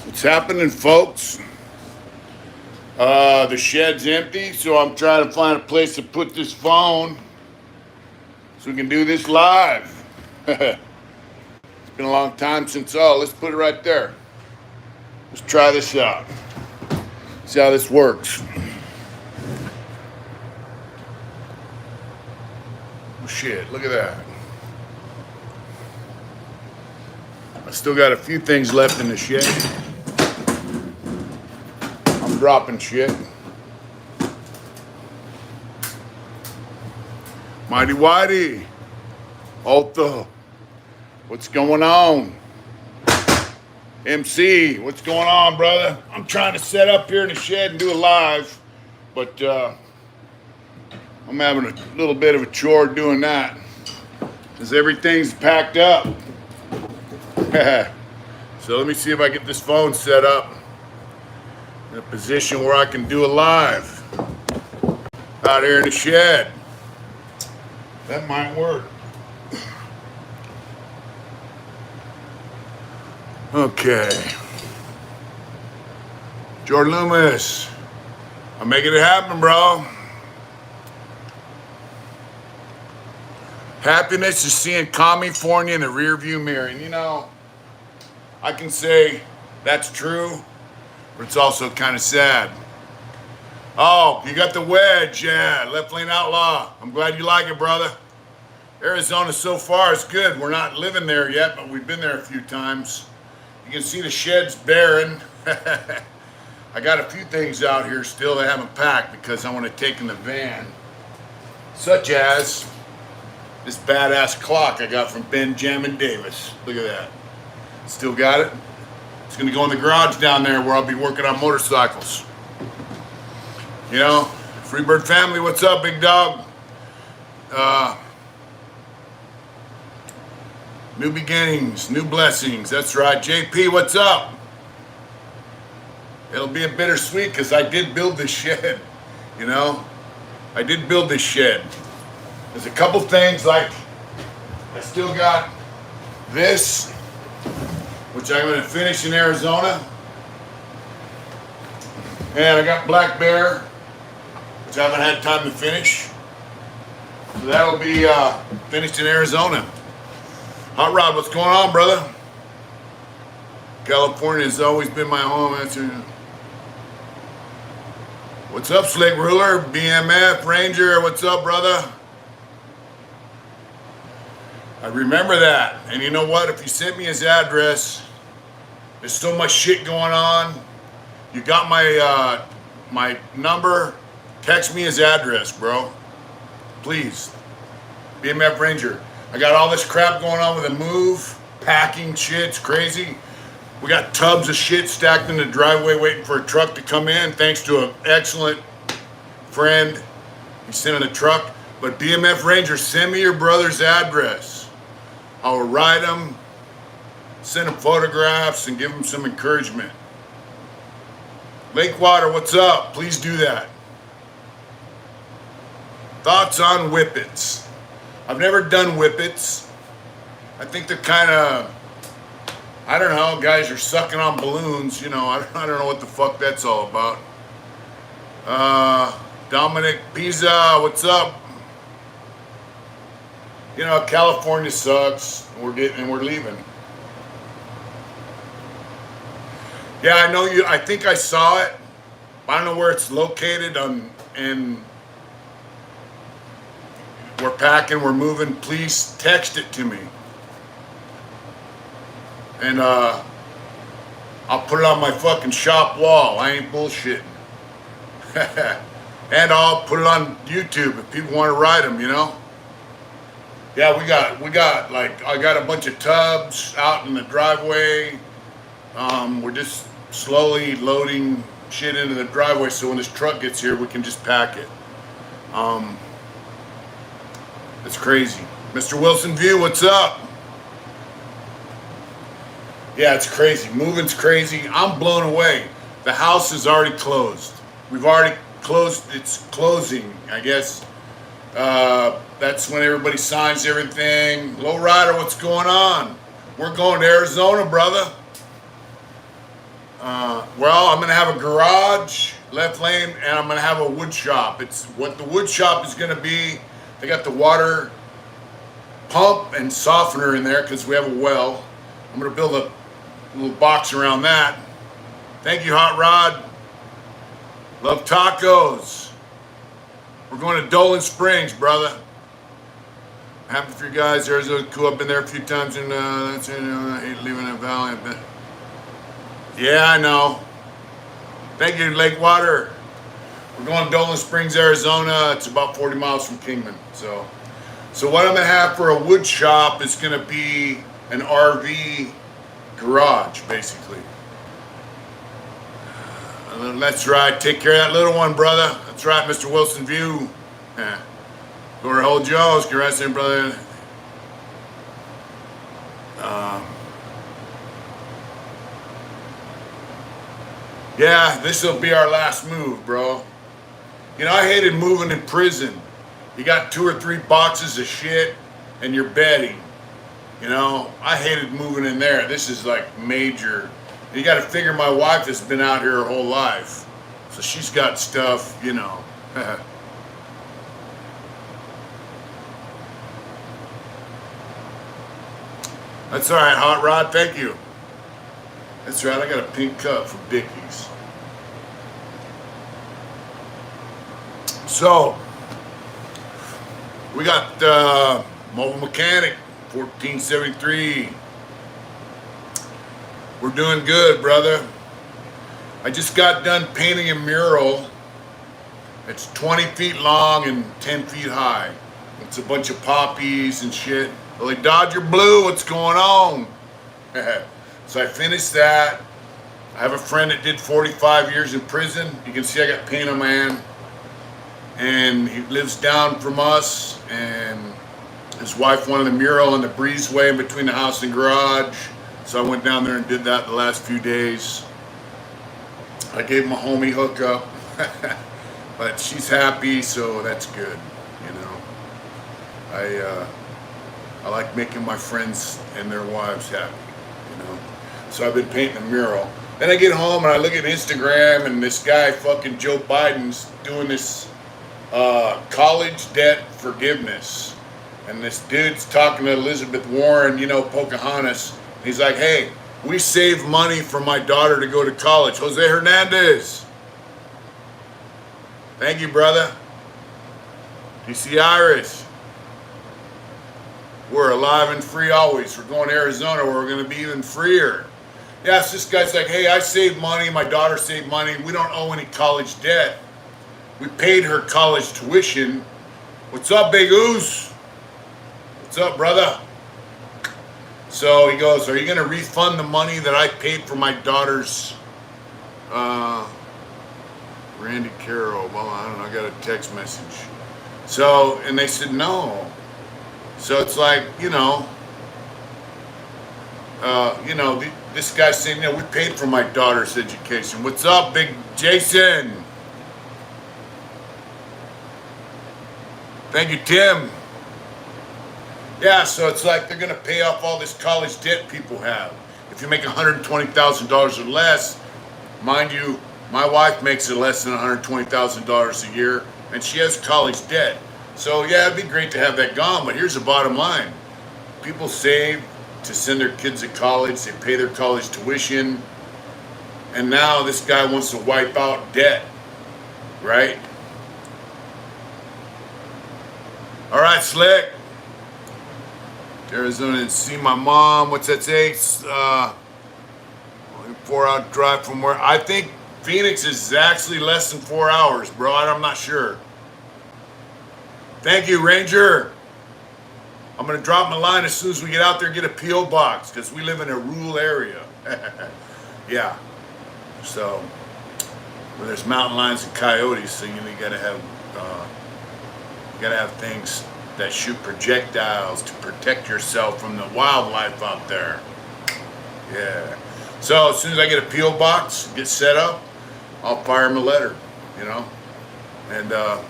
What's happening, folks? The shed's empty, so I'm trying to find a place to put this phone so we can do this live. It's been a long time since, let's put it right there. Let's try this out. See how this works. Oh, shit, look at that. I still got a few things left in the shed. I'm dropping shit. Mighty Whitey. Alta. What's going on? MC, what's going on, brother? I'm trying to set up here in the shed and do a live, but I'm having a little bit of a chore doing that because everything's packed up. So let me see if I get this phone set up in a position where I can do a live out here in the shed. That might work. Okay. Jordan Loomis. I'm making it happen, bro. Happiness is seeing California in the rearview mirror. And you know, I can say that's true, but it's also kind of sad. Oh, you got the wedge, yeah, Left Lane Outlaw. I'm glad you like it, brother. Arizona so far is good. We're not living there yet, but we've been there a few times. You can see the shed's barren. I got a few things out here still that I haven't packed because I want to take in the van. Such as this badass clock I got from Benjamin Davis. Look at that. Still got it. It's going to go in the garage down there where I'll be working on motorcycles. You know, Freebird family, what's up, big dog? New beginnings, new blessings. That's right. JP, what's up? It'll be a bittersweet because I did build this shed. You know, I did build this shed. There's a couple things like I still got this, which I'm going to finish in Arizona. And I got Black Bear, which I haven't had time to finish. So that'll be finished in Arizona. Hot Rod, what's going on, brother? California has always been my home. What's up, Slick Ruler? BMF, Ranger, what's up, brother? I remember that. And you know what? If you sent me his address, there's so much shit going on. You got my my number. Text me his address, bro. Please. BMF Ranger. I got all this crap going on with the move, packing shit, it's crazy. We got tubs of shit stacked in the driveway waiting for a truck to come in, thanks to an excellent friend. He sent in a truck. But BMF Ranger, send me your brother's address. I'll write him, send him photographs, and give him some encouragement. Lakewater, what's up? Please do that. Thoughts on whippets? I've never done whippets. I think they're kind of, I don't know, guys are sucking on balloons, you know, I don't know what the fuck that's all about. Dominic Pizza, what's up? You know, California sucks, we're leaving. Yeah, I know you, I think I saw it. I don't know where it's located and we're packing, we're moving. Please text it to me. And I'll put it on my fucking shop wall. I ain't bullshitting. And I'll put it on YouTube if people want to ride them, you know? Yeah, we got like, I got a bunch of tubs out in the driveway. We're just slowly loading shit into the driveway so when this truck gets here, we can just pack it. It's crazy. Mr. Wilson View, what's up? Yeah, it's crazy. Moving's crazy. I'm blown away. The house is already closed. We've already closed. It's closing, I guess. That's when everybody signs everything. Lowrider, what's going on? We're going to Arizona, brother. Well, I'm gonna have a garage, left lane, and I'm gonna have a wood shop. It's what the wood shop is gonna be. They got the water pump and softener in there because we have a well. I'm gonna build a little box around that. Thank you, Hot Rod. Love tacos. We're going to Dolan Springs, brother. Happy for you guys. Arizona's cool. I've been there a few times, and that's it. I hate leaving that valley. Yeah, I know. Thank you, Lake Water. We're going to Dolan Springs, Arizona. It's about 40 miles from Kingman. So what I'm gonna have for a wood shop is gonna be an RV garage, basically. That's right. Take care of that little one, brother. That's right, Mr. Wilson View. Yeah. Go to Old Joe's. Congrats, in, brother. Yeah, this will be our last move, bro. You know, I hated moving in prison. You got 2 or 3 boxes of shit and you're bedding. You know, I hated moving in there. This is like major. You got to figure my wife has been out here her whole life. So she's got stuff, you know. That's all right, Hot Rod. Thank you. That's right. I got a pink cup from Dickies. So, we got Mobile Mechanic 1473. We're doing good, brother. I just got done painting a mural. It's 20 feet long and 10 feet high. It's a bunch of poppies and shit. They're like, Dodger Blue, what's going on? So I finished that. I have a friend that did 45 years in prison. You can see I got paint on my hand. And he lives down from us. And his wife wanted a mural on the breezeway in between the house and garage. So I went down there and did that the last few days. I gave him a homie hookup. But she's happy, so that's good, you know. I like making my friends and their wives happy, you know. So I've been painting a mural. Then I get home and I look at Instagram and this guy, fucking Joe Biden's doing this college debt forgiveness. And this dude's talking to Elizabeth Warren, you know, Pocahontas. He's like, hey, we saved money for my daughter to go to college. Jose Hernandez. Thank you, brother. DC Irish. We're alive and free always. We're going to Arizona where we're going to be even freer. Yes, this guy's like, hey, I saved money. My daughter saved money. We don't owe any college debt. We paid her college tuition. What's up, Big Oos? What's up, brother? So he goes, are you going to refund the money that I paid for my daughter's, Randy Carroll? Well, I don't know. I got a text message. So, and they said no. So it's like, this guy's saying, we paid for my daughter's education. What's up, Big Jason? Thank you, Tim. Yeah, so it's like they're going to pay off all this college debt people have. If you make $120,000 or less, mind you, my wife makes it less than $120,000 a year, and she has college debt. So yeah, it'd be great to have that gone, but here's the bottom line. People save to send their kids to college, they pay their college tuition, and now this guy wants to wipe out debt, right? All right, Slick. Arizona to see my mom. What's that say? 4-hour drive from where? I think Phoenix is actually less than 4 hours, bro. I'm not sure. Thank you, Ranger. I'm going to drop my line as soon as we get out there and get a P.O. box because we live in a rural area. Yeah. So, where there's mountain lions and coyotes, so you got to have things that shoot projectiles to protect yourself from the wildlife out there. Yeah. So as soon as I get a P.O. box, get set up, I'll fire him a letter, And I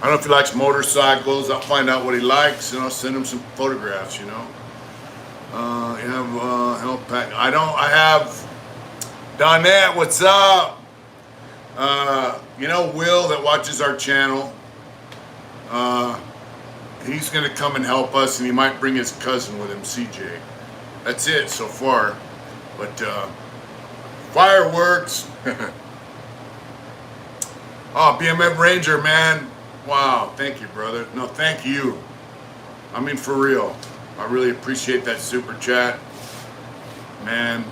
don't know if he likes motorcycles. I'll find out what he likes and I'll send him some photographs, You have health pack. I Donette, what's up? You know Will that watches our channel. He's gonna come and help us, and he might bring his cousin with him, CJ. That's it so far. But fireworks. Oh, BMF Ranger, man. Wow, thank you, brother. No, thank you. I mean, for real. I really appreciate that super chat. Man,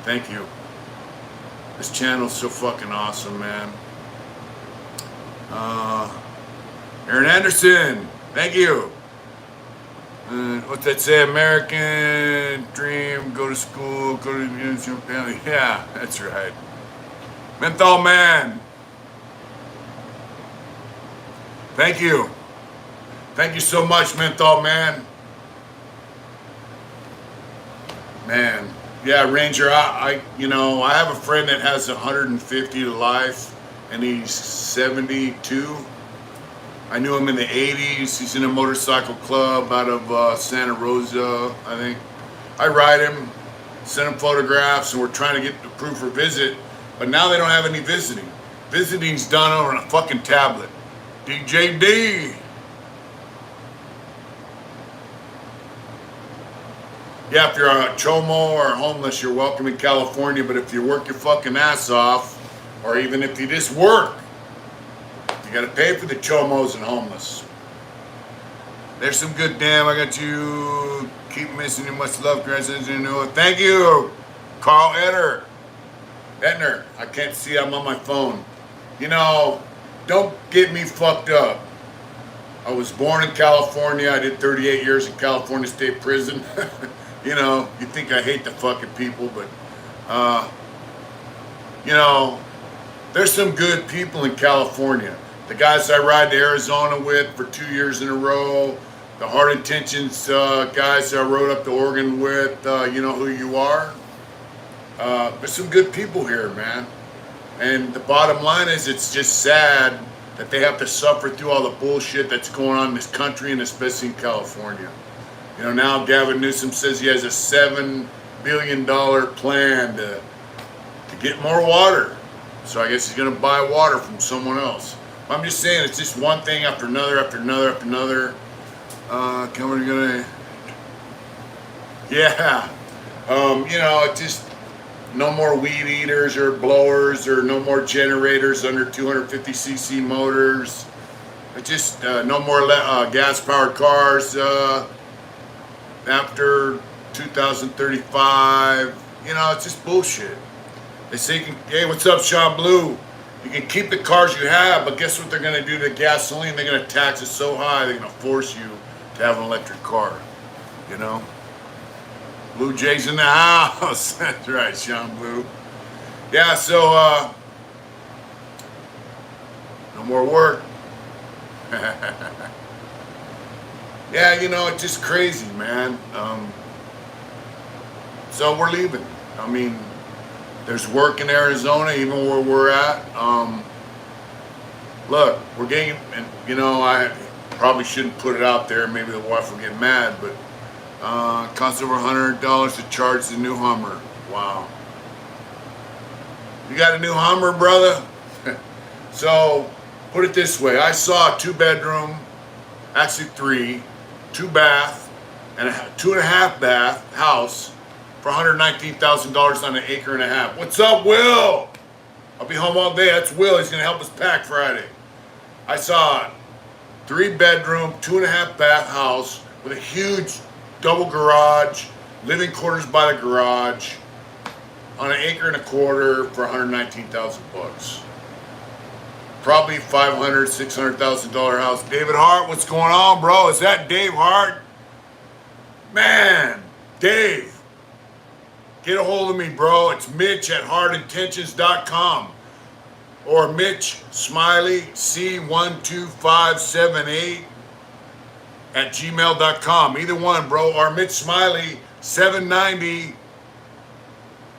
thank you. This channel's so fucking awesome, man. Aaron Anderson, thank you. What's that say? American dream, go to school, go to the museum family. Yeah, that's right. Menthol Man. Thank you. Thank you so much, Menthol Man. Man. Yeah, Ranger, I have a friend that has 150 to life, and he's 72. I knew him in the 80s. He's in a motorcycle club out of Santa Rosa, I think. I ride him, send him photographs, and we're trying to get approved for visit, but now they don't have any visiting. Visiting's done over on a fucking tablet. DJD. Yeah, if you're a chomo or homeless, you're welcome in California, but if you work your fucking ass off, or even if you just work, you gotta pay for the chomos and homeless. There's some good damn, I got you, keep missing you, much love, grandson, you know. Thank you, Carl Etner. I can't see, I'm on my phone. You know, don't get me fucked up. I was born in California, I did 38 years in California State Prison. You know, you think I hate the fucking people, but, you know, there's some good people in California. The guys I ride to Arizona with for 2 years in a row, the Hard Intentions guys I rode up to Oregon with, you know who you are. There's some good people here, man. And the bottom line is it's just sad that they have to suffer through all the bullshit that's going on in this country and especially in California. You know, now Gavin Newsom says he has a $7 billion plan to get more water. So I guess he's going to buy water from someone else. I'm just saying, it's just one thing after another, after another, after another. Coming, gonna... Yeah. You know, it just... No more weed eaters or blowers or no more generators under 250cc motors. It just, no more gas-powered cars after 2035. You know, it's just bullshit. They say, hey, what's up, Sean Blue? You can keep the cars you have, but guess what they're going to do to gasoline? They're going to tax it so high, they're going to force you to have an electric car. You know? Blue Jays in the house. That's right, Sean Blue. Yeah, so, no more work. Yeah, you know, it's just crazy, man. So we're leaving. I mean, there's work in Arizona, even where we're at. Look, we're getting, and you know, I probably shouldn't put it out there. Maybe the wife will get mad, but costs over $100 to charge the new Hummer. Wow. You got a new Hummer, brother? So, put it this way. I saw a 2-bedroom, actually 3, 2-bath, and a 2.5 bath house for $119,000 on 1.5 acres. What's up, Will? I'll be home all day. That's Will. He's going to help us pack Friday. I saw a 3-bedroom, 2.5 bath house with a huge double garage, living quarters by the garage, on 1.25 acres for $119,000. Probably $500,000, $600,000 house. David Hart, what's going on, bro? Is that Dave Hart? Man, Dave, get a hold of me, bro. It's Mitch at hardintentions.com or Mitch Smiley C12578 at gmail.com. Either one, bro. Or Mitch Smiley 790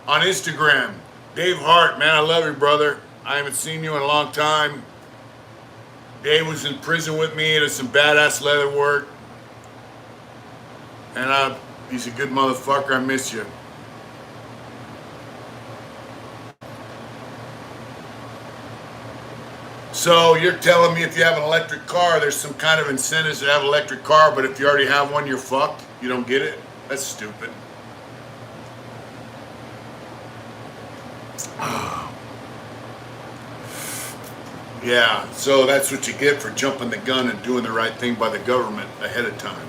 on Instagram. Dave Hart, man, I love you, brother. I haven't seen you in a long time. Dave was in prison with me. Did some badass leather work. And he's a good motherfucker. I miss you. So you're telling me if you have an electric car, there's some kind of incentives to have an electric car, but if you already have one, you're fucked? You don't get it? That's stupid. Yeah, so that's what you get for jumping the gun and doing the right thing by the government ahead of time.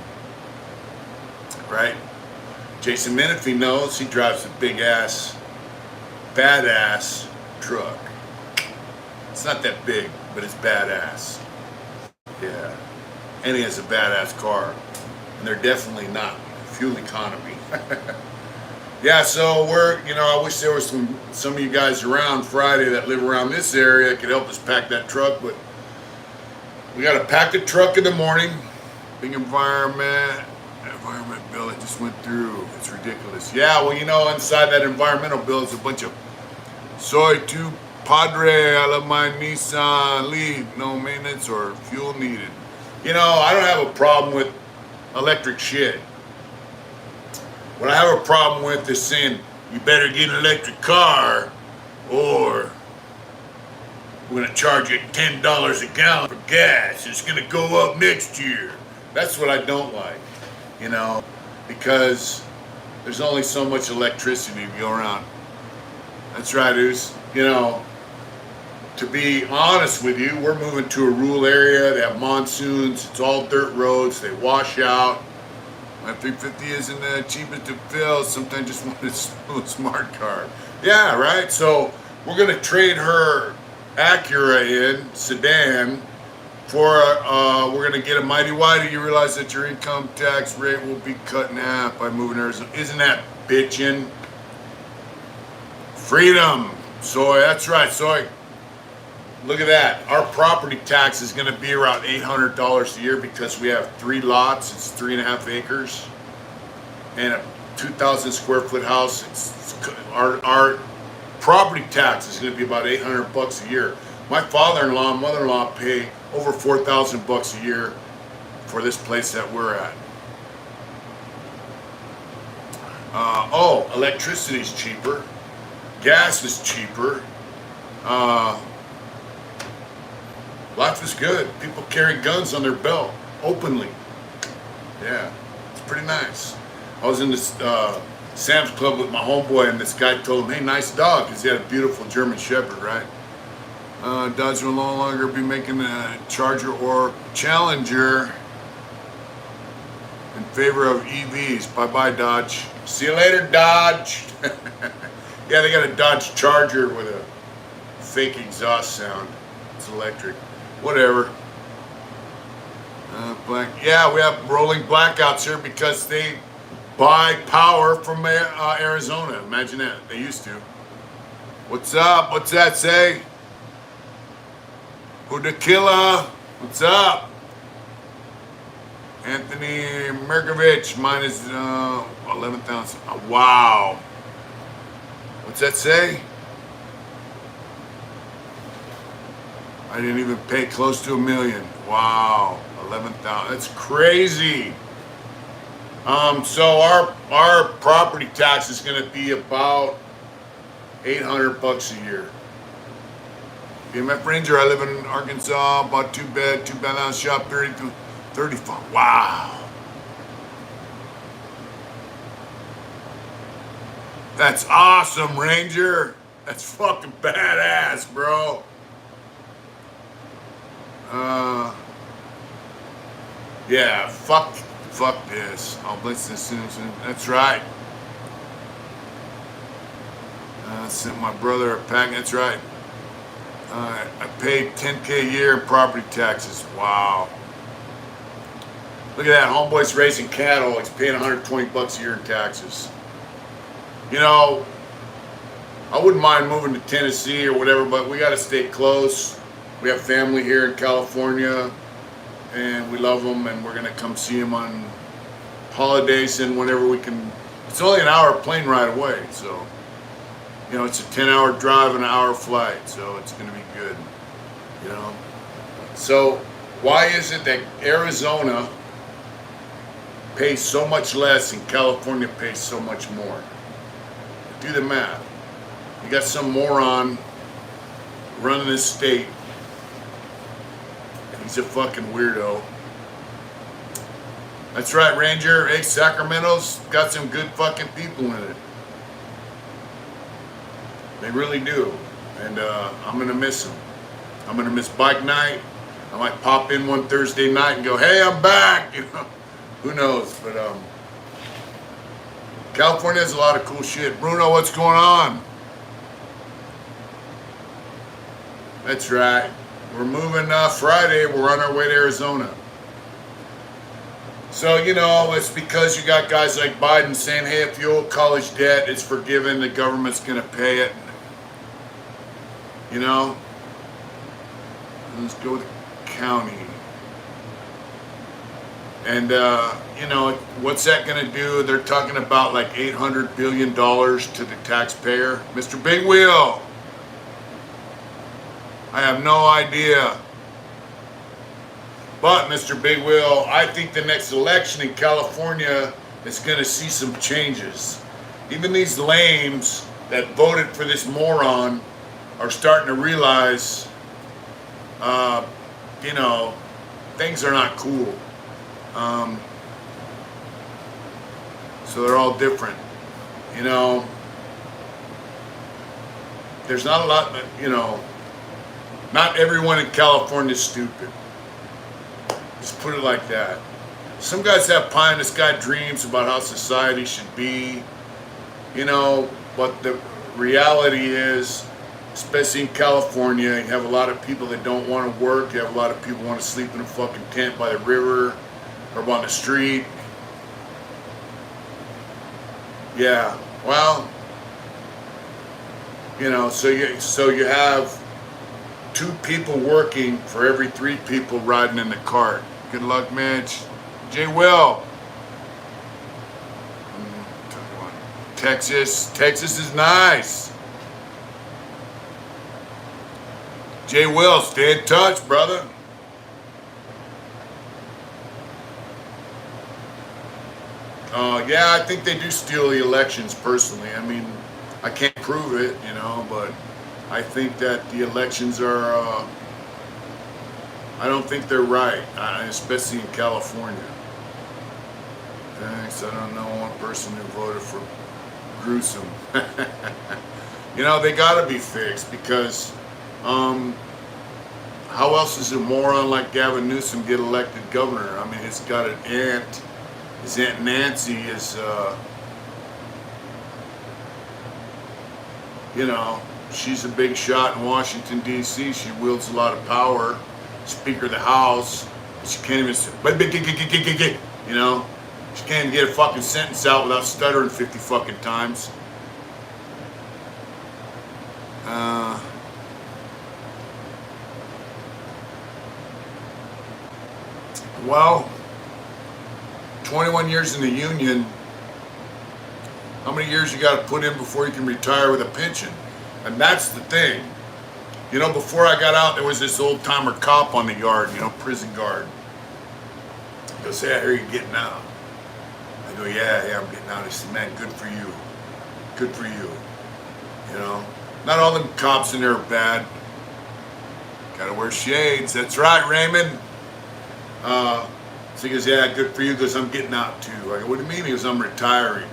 Right? Jason Menifee knows. He drives a big ass, badass truck. It's not that big, but it's badass. Yeah. And he has a badass car. And they're definitely not fuel economy. Yeah, so I wish there was some of you guys around Friday that live around this area could help us pack that truck, but we got to pack the truck in the morning. Big environment bill it just went through. It's ridiculous. Yeah, well, inside that environmental bill is a bunch of soy 2 Padre, I love my Nissan Leaf, no maintenance or fuel needed. I don't have a problem with electric shit. What I have a problem with is saying, you better get an electric car or we're going to charge you $10 a gallon for gas. It's going to go up next year. That's what I don't like, because there's only so much electricity to go around. That's right, Oos. To be honest with you, we're moving to a rural area. They have monsoons. It's all dirt roads. They wash out. My 350 isn't the cheapest to fill. Sometimes just want a smart car. Yeah, right? So we're going to trade her Acura in, sedan, for, we're going to get a Mighty Whitey. You realize that your income tax rate will be cut in half by moving to Arizona. Isn't that bitchin'? Freedom. Soy, that's right, Soy. Look at that. Our property tax is going to be around $800 a year because we have 3 lots. It's 3.5 acres. And a 2,000 square foot house. Our property tax is going to be about $800 a year. My father-in-law and mother-in-law pay over $4,000 a year for this place that we're at. Electricity's cheaper. Gas is cheaper. Life is good. People carry guns on their belt openly. Yeah, it's pretty nice. I was in this Sam's Club with my homeboy, and this guy told him, "Hey, nice dog," because he had a beautiful German Shepherd, right? Dodge will no longer be making a Charger or Challenger in favor of EVs. Bye-bye, Dodge. See you later, Dodge. Yeah, they got a Dodge Charger with a fake exhaust sound. It's electric. Whatever. Yeah, we have rolling blackouts here because they buy power from Arizona. Imagine that. They used to. What's up? What's that say? Who the killer? What's up? Anthony Merkovich, mine is 11,000. Oh, wow. What's that say? I didn't even pay close to $1 million. Wow, 11,000. That's crazy. So our property tax is going to be about $800 a year. BMF Ranger. I live in Arkansas. Bought 2-bed house, shop 30 to 35. Wow. That's awesome, Ranger. That's fucking badass, bro. Yeah, fuck this. I'll blitz this soon. That's right. Sent my brother a pack. That's right. I paid $10K a year in property taxes. Wow. Look at that. Homeboy's raising cattle. He's paying $120 a year in taxes. I wouldn't mind moving to Tennessee or whatever, but we got to stay close. We have family here in California, and we love them, and we're going to come see them on holidays and whenever we can. It's only an hour plane ride away, so, it's a 10-hour drive and an hour flight, so it's going to be good, So why is it that Arizona pays so much less and California pays so much more? Do the math. You got some moron running this state He's a fucking weirdo. That's right, Ranger. Hey, Sacramento's got some good fucking people in it. They really do. And I'm going to miss them. I'm going to miss bike night. I might pop in one Thursday night and go, hey, I'm back. You know, who knows? But California has a lot of cool shit. Bruno, what's going on? That's right. We're moving Friday. We're on our way to Arizona. So, you know, it's because you got guys like Biden saying, hey, if you owe college debt, it's forgiven. The government's going to pay it. You know? Let's go with the county. And, you know, what's that going to do? They're talking about like $800 billion to the taxpayer. Mr. Big Wheel. I have no idea. But, Mr. Big Wheel, I think the next election in California is going to see some changes. Even these lames that voted for this moron are starting to realize, you know, things are not cool. So they're all different. You know, there's not a lot, you know, not everyone in California is stupid. Just put it like that. Some guys have pie in the sky dreams about how society should be, you know, but the reality is, especially in California, you have a lot of people that don't want to work. You have a lot of people who want to sleep in a fucking tent by the river or on the street. Yeah, well, you know, so you have 2 people working for every 3 people riding in the cart. Good luck, Mitch. Jay Will. Texas is nice. Jay Will, stay in touch, brother. Yeah, I think they do steal the elections personally. I mean, I can't prove it, you know, but I think that the elections are, I don't think they're right, especially in California. Thanks, I don't know one person who voted for Gruesome. You know, they gotta be fixed because, how else does a moron like Gavin Newsom get elected governor? I mean, it's got an aunt. His Aunt Nancy is, you know, she's a big shot in Washington, D.C. She wields a lot of power. Speaker of the House. She can't even say, you know, she can't even get a fucking sentence out without stuttering 50 fucking times. Well, 21 years in the union, how many years you got to put in before you can retire with a pension? And that's the thing. You know, before I got out, there was this old-timer cop on the yard, you know, prison guard. He goes, hey, I hear you're getting out. I go, yeah, I'm getting out. He said, man, good for you. Good for you. You know, not all them cops in there are bad. Gotta wear shades. That's right, Raymond. So he goes, yeah, good for you, because I'm getting out too. I go, what do you mean? He goes, I'm retiring.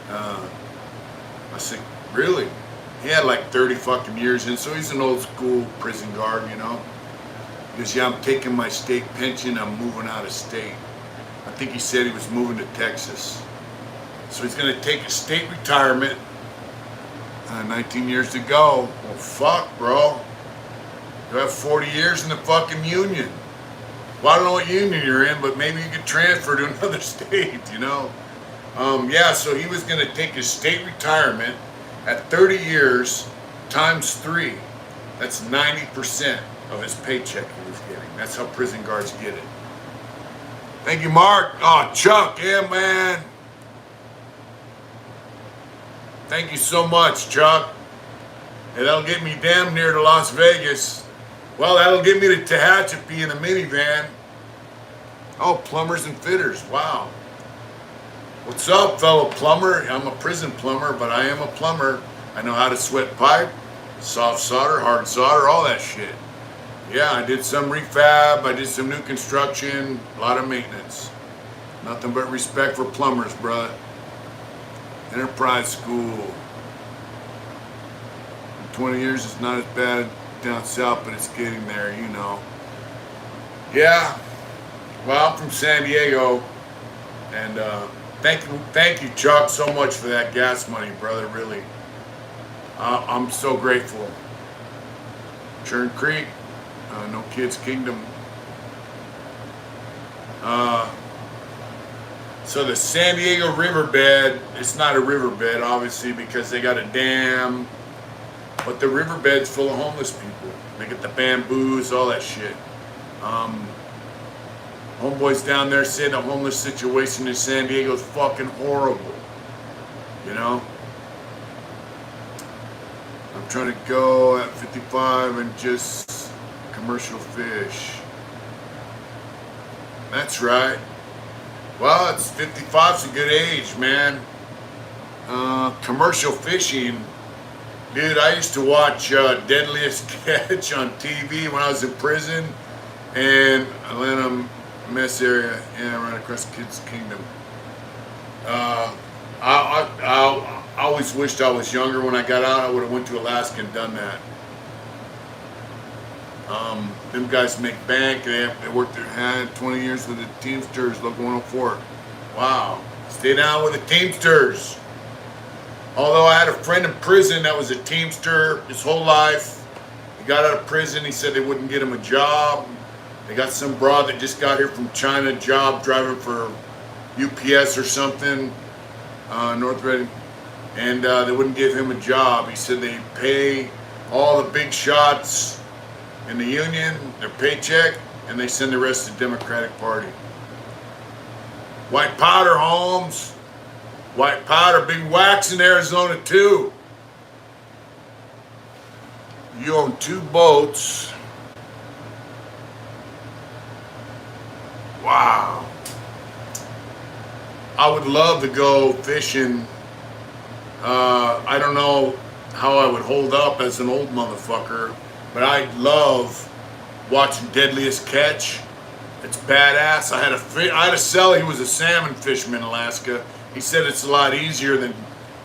I said, really? He had like 30 fucking years in, so he's an old school prison guard, you know. He goes, yeah, I'm taking my state pension, I'm moving out of state. I think he said he was moving to Texas. So he's gonna take a state retirement, 19 years to go. Well, fuck, bro. You have 40 years in the fucking union. Well, I don't know what union you're in, but maybe you could transfer to another state, you know. Yeah, so he was gonna take his state retirement at 30 years times 3. That's 90% of his paycheck he was getting. That's how prison guards get it. Thank you, Mark. Oh, Chuck, yeah, man. Thank you so much, Chuck. And that'll get me damn near to Las Vegas. Well, that'll get me to Tehachapi in a minivan. Oh, plumbers and fitters, wow. What's up, fellow plumber? I'm a prison plumber, but I am a plumber. I know how to sweat pipe, soft solder, hard solder, all that shit. Yeah, I did some refab, I did some new construction, a lot of maintenance. Nothing but respect for plumbers, bruh. Enterprise school. In 20 years, it's not as bad down south, but it's getting there, you know. Yeah, well, I'm from San Diego, and thank you, Chuck, so much for that gas money, brother. Really, I'm so grateful. Churn Creek, No Kids Kingdom. Uh, so the San Diego riverbed, it's not a riverbed, obviously, because they got a dam, but the riverbed's full of homeless people. They get the bamboos, all that shit. Homeboys down there say the homeless situation in San Diego is fucking horrible. You know? I'm trying to go at 55 and just commercial fish. That's right. Well, it's 55's a good age, man. Commercial fishing. Dude, I used to watch Deadliest Catch on TV when I was in prison. And Atlanta Mess area, yeah, right across the Kids Kingdom. I always wished I was younger when I got out. I would have went to Alaska and done that. Them guys make bank. They worked their hand 20 years with the Teamsters, Local 104. Wow. Stay down with the Teamsters. Although I had a friend in prison that was a Teamster his whole life. He got out of prison. He said they wouldn't get him a job. They got some broad that just got here from China, job driving for UPS or something, North Reading, and they wouldn't give him a job. He said they pay all the big shots in the union, their paycheck, and they send the rest to the Democratic Party. White powder, Holmes. White powder, big wax in Arizona too. You own 2 boats. Wow. I would love to go fishing. I don't know how I would hold up as an old motherfucker, but I love watching Deadliest Catch. It's badass. I had a seller, he was a salmon fisherman in Alaska. He said it's a lot easier than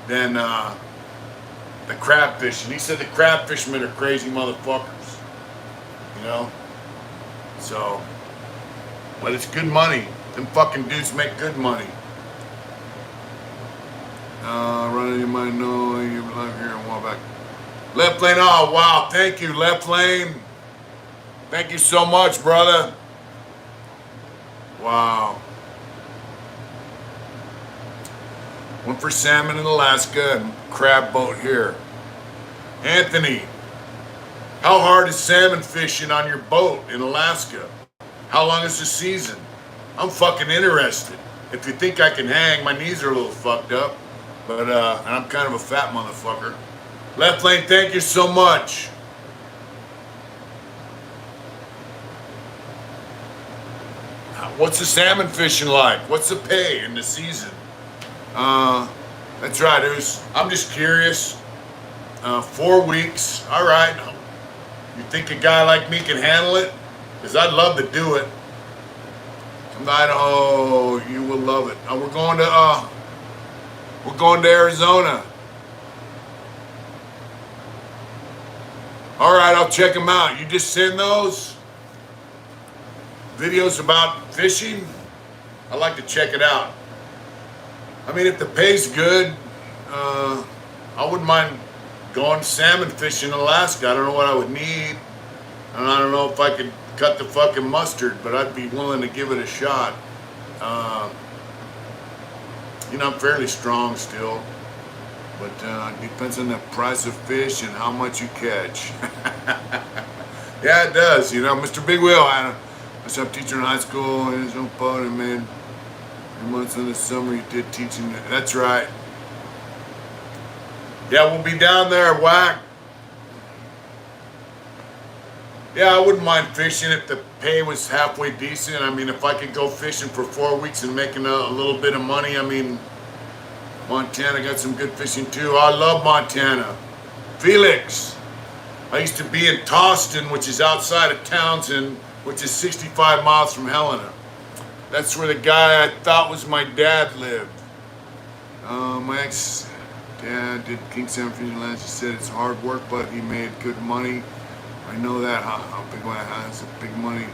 the crab fishing. He said the crab fishermen are crazy motherfuckers. You know? So, but it's good money. Them fucking dudes make good money. Running, you might know you live here and walk back. Left lane, oh wow, thank you, left lane. Thank you so much, brother. Wow. One for salmon in Alaska and crab boat here. Anthony, how hard is salmon fishing on your boat in Alaska? How long is the season? I'm fucking interested. If you think I can hang, my knees are a little fucked up. But, and I'm kind of a fat motherfucker. Left lane, thank you so much. What's the salmon fishing like? What's the pay in the season? That's right, I'm just curious. 4 weeks, all right. You think a guy like me can handle it? Because I'd love to do it. Come to Idaho, you will love it. We're going to Arizona. All right, I'll check them out. You just send those videos about fishing. I like to check it out. I mean, if the pay's good, I wouldn't mind going salmon fishing in Alaska. I don't know what I would need, and I don't know if I could cut the fucking mustard, but I'd be willing to give it a shot. You know, I'm fairly strong still, but it depends on the price of fish and how much you catch. Yeah, it does. You know, Mr. Big Wheel, I'm teacher in high school, and his own boat, and man, 3 months in the summer you did teaching. That's right. Yeah, we'll be down there, Whack. Yeah, I wouldn't mind fishing if the pay was halfway decent. I mean, if I could go fishing for 4 weeks and making a little bit of money, I mean, Montana got some good fishing too. I love Montana. Felix, I used to be in Towston, which is outside of Townsend, which is 65 miles from Helena. That's where the guy I thought was my dad lived. My ex-dad did King Sam Fusion Lands. He said it's hard work, but he made good money. I know that. How big my house? Big money.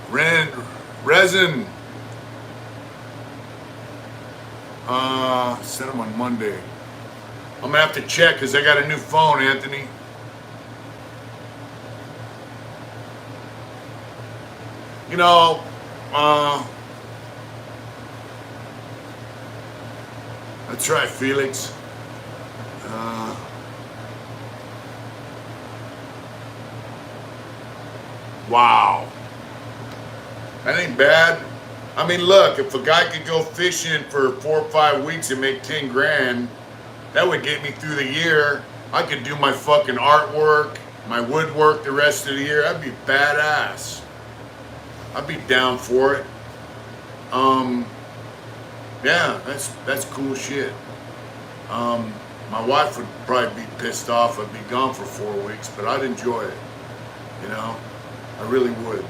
Resin. Sent him on Monday. I'm gonna have to check because I got a new phone, Anthony. You know, that's right, Felix. Wow. That ain't bad. I mean, look, if a guy could go fishing for 4 or 5 weeks and make 10 grand, that would get me through the year. I could do my fucking artwork, my woodwork the rest of the year. That'd be badass. I'd be down for it. Yeah, that's cool shit. My wife would probably be pissed off. I'd be gone for 4 weeks, but I'd enjoy it. You know, I really would.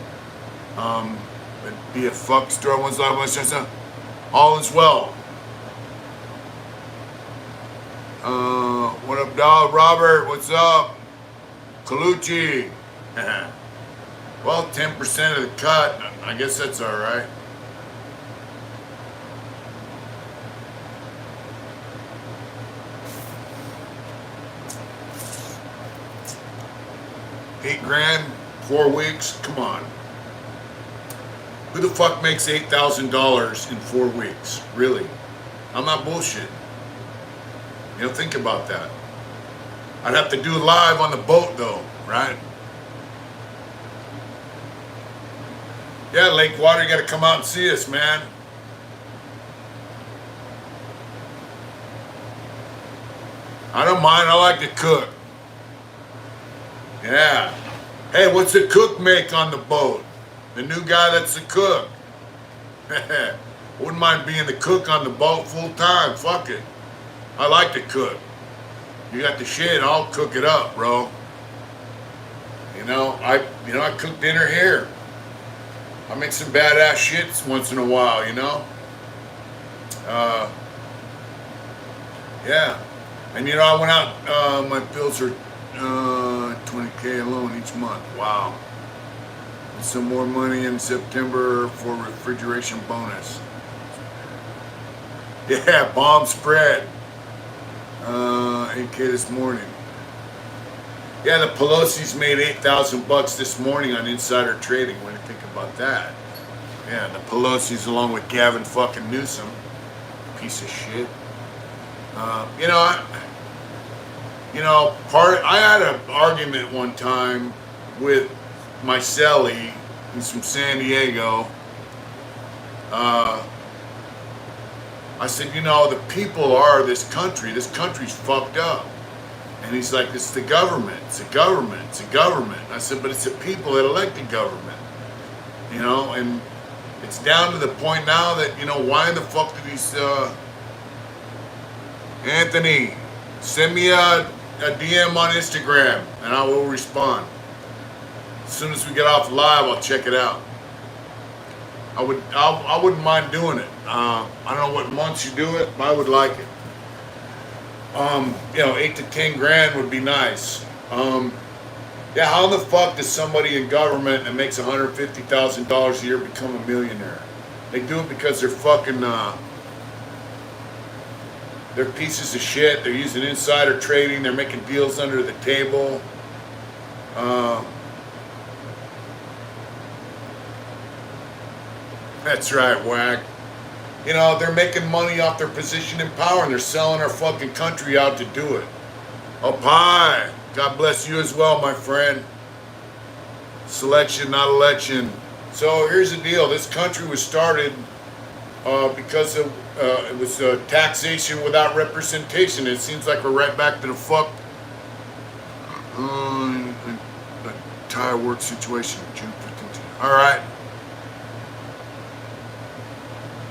It'd be a fuck store once I was all is well. What up, dog? Robert, what's up? Colucci. Well, 10% of the cut. I guess that's all right. $8 grand, 4 weeks. Come on. Who the fuck makes $8,000 in 4 weeks? Really? I'm not bullshit. You know, think about that. I'd have to do it live on the boat though, right? Yeah, Lake Water, you gotta come out and see us, man. I don't mind, I like to cook. Yeah. Hey, what's the cook make on the boat? The new guy that's the cook. Wouldn't mind being the cook on the boat full time. Fuck it. I like to cook. You got the shit, I'll cook it up, bro. You know, I cook dinner here. I make some badass shits once in a while, you know? Yeah. And you know, I went out, my bills are $20K alone each month. Wow. And some more money in September for refrigeration bonus. Yeah, bomb spread. 8K this morning. Yeah, the Pelosi's made $8,000 this morning on insider trading. What do you think about that? Yeah, the Pelosi's along with Gavin fucking Newsom. Piece of shit. I had an argument one time with my celly. He's from San Diego. I said, the people are this country. This country's fucked up. And he's like, it's the government. It's the government. It's the government. I said, but it's the people that elect the government. And it's down to the point now that, why in the fuck do these, Anthony, send me a DM on Instagram and I will respond. As soon as we get off live, I'll check it out. I wouldn't mind doing it. I don't know what months you do it, but I would like it. 8 to 10 grand would be nice. Yeah, how the fuck does somebody in government that makes $150,000 a year become a millionaire? They do it because they're fucking, they're pieces of shit. They're using insider trading. They're making deals under the table. That's right, Whack. They're making money off their position in power and they're selling our fucking country out to do it. Up high. God bless you as well, my friend. Selection, not election. So here's the deal. This country was started because it was taxation without representation. It seems like we're right back to the fuck the tire work situation. June 15th. All right.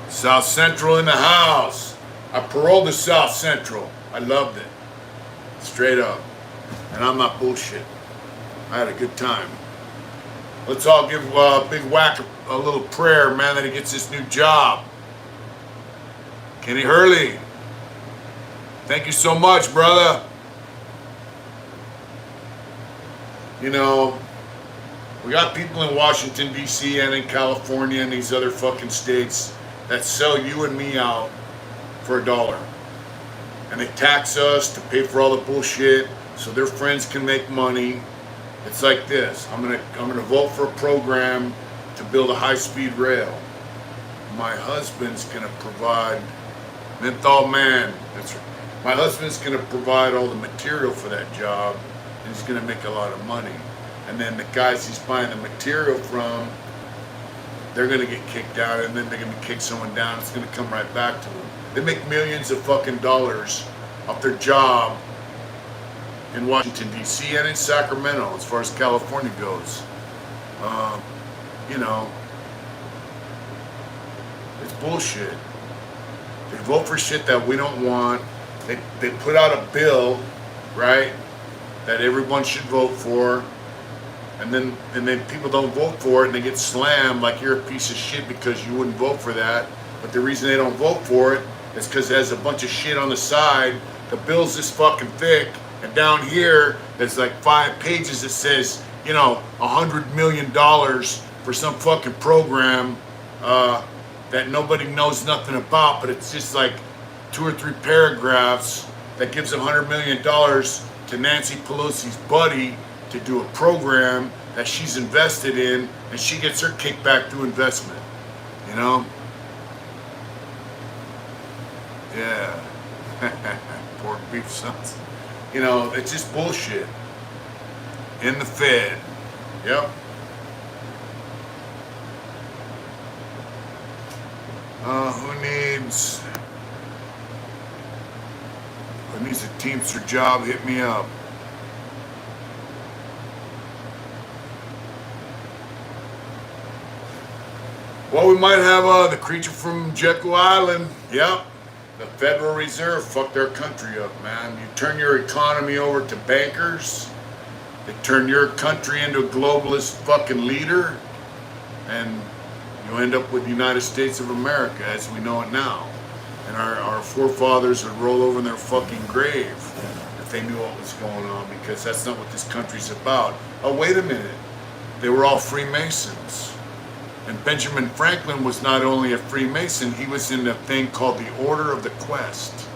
South Central in the house. I paroled to South Central. I loved it. Straight up. And I'm not bullshit. I had a good time. Let's all give Big Whack a little prayer, man, that he gets this new job. Kenny Hurley, thank you so much, brother. You know, we got people in Washington, D.C. and in California and these other fucking states that sell you and me out for $1. And they tax us to pay for all the bullshit so their friends can make money. It's like this. I'm gonna vote for a program to build a high-speed rail. My husband's gonna provide Menthol Man. That's right. My husband's gonna provide all the material for that job, and he's gonna make a lot of money. And then the guys he's buying the material from, they're gonna get kicked out, and then they're gonna kick someone down. It's gonna come right back to them. They make millions of fucking dollars off their job in Washington, D.C. and in Sacramento, as far as California goes. You know, it's bullshit. They vote for shit that we don't want. They put out a bill, right, that everyone should vote for. And then people don't vote for it, and they get slammed like you're a piece of shit because you wouldn't vote for that. But the reason they don't vote for it is because it has a bunch of shit on the side. The bill's this fucking thick, and down here there's like 5 pages that says, you know, $100 million for some fucking program that nobody knows nothing about, but it's just like 2 or 3 paragraphs that gives $100 million to Nancy Pelosi's buddy to do a program that she's invested in, and she gets her kickback through investment, you know? Yeah. Pork beef sons. You know, it's just bullshit. In the Fed. Yep. Who needs a Teamster job? Hit me up. Well, we might have the creature from Jekyll Island. Yep. The Federal Reserve fucked our country up, man. You turn your economy over to bankers. They turn your country into a globalist fucking leader. And you end up with the United States of America as we know it now. And our forefathers would roll over in their fucking grave if they knew what was going on, because that's not what this country's about. Oh, wait a minute. They were all Freemasons. And Benjamin Franklin was not only a Freemason, he was in a thing called the Order of the Quest.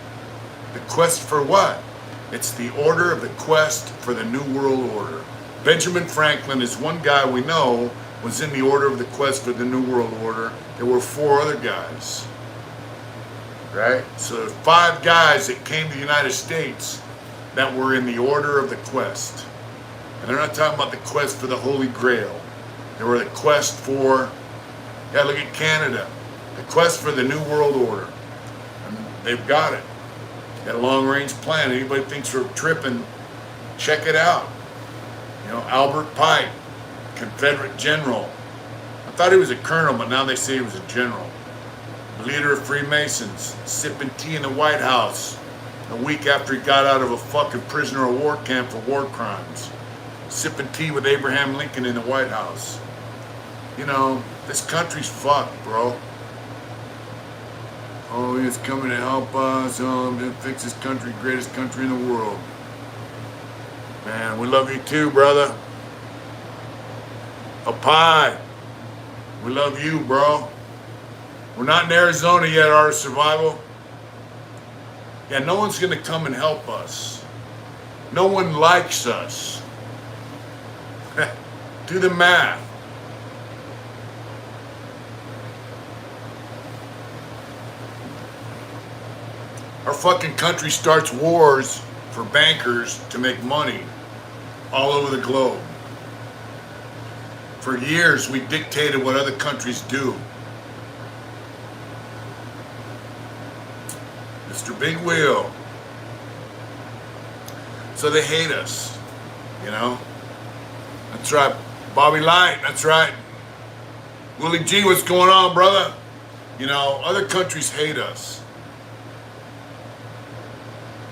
The quest for what? It's the Order of the Quest for the New World Order. Benjamin Franklin is one guy we know was in the Order of the Quest for the New World Order. There were 4 other guys. Right? So there's 5 guys that came to the United States that were in the Order of the Quest. And they're not talking about the quest for the Holy Grail. They were the quest for, yeah, look at Canada. The quest for the New World Order. And they've got it. Got a long-range plan. Anybody thinks we're tripping, check it out. You know, Albert Pike, Confederate general. I thought he was a colonel, but now they say he was a general. Leader of Freemasons, sipping tea in the White House a week after he got out of a fucking prisoner of war camp for war crimes. Sipping tea with Abraham Lincoln in the White House. You know, this country's fucked, bro. Oh, he's coming to help us. Oh, to fix this country, greatest country in the world. Man, we love you too, brother. Up high. We love you, bro. We're not in Arizona yet, Art of Survival. Yeah, no one's gonna come and help us. No one likes us. Do the math. Our fucking country starts wars for bankers to make money all over the globe. For years, we dictated what other countries do. Mr. Big Wheel. So they hate us, you know? That's right. Bobby Light, that's right. Willie G, what's going on, brother? You know, other countries hate us.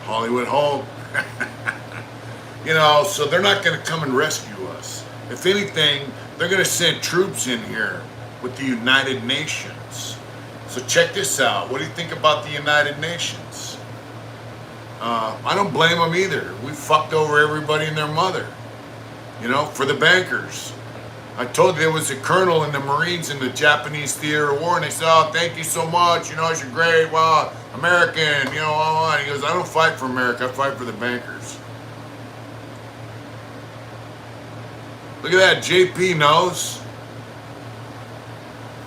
Hollywood Hulk. So they're not going to come and rescue us. If anything, they're going to send troops in here with the United Nations. So check this out. What do you think about the United Nations? I don't blame them either. We fucked over everybody and their mother, for the bankers. I told you there was a colonel in the Marines in the Japanese theater of war, and they said, oh, thank you so much, you're great, well, American, and he goes, I don't fight for America, I fight for the bankers. Look at that, JP knows.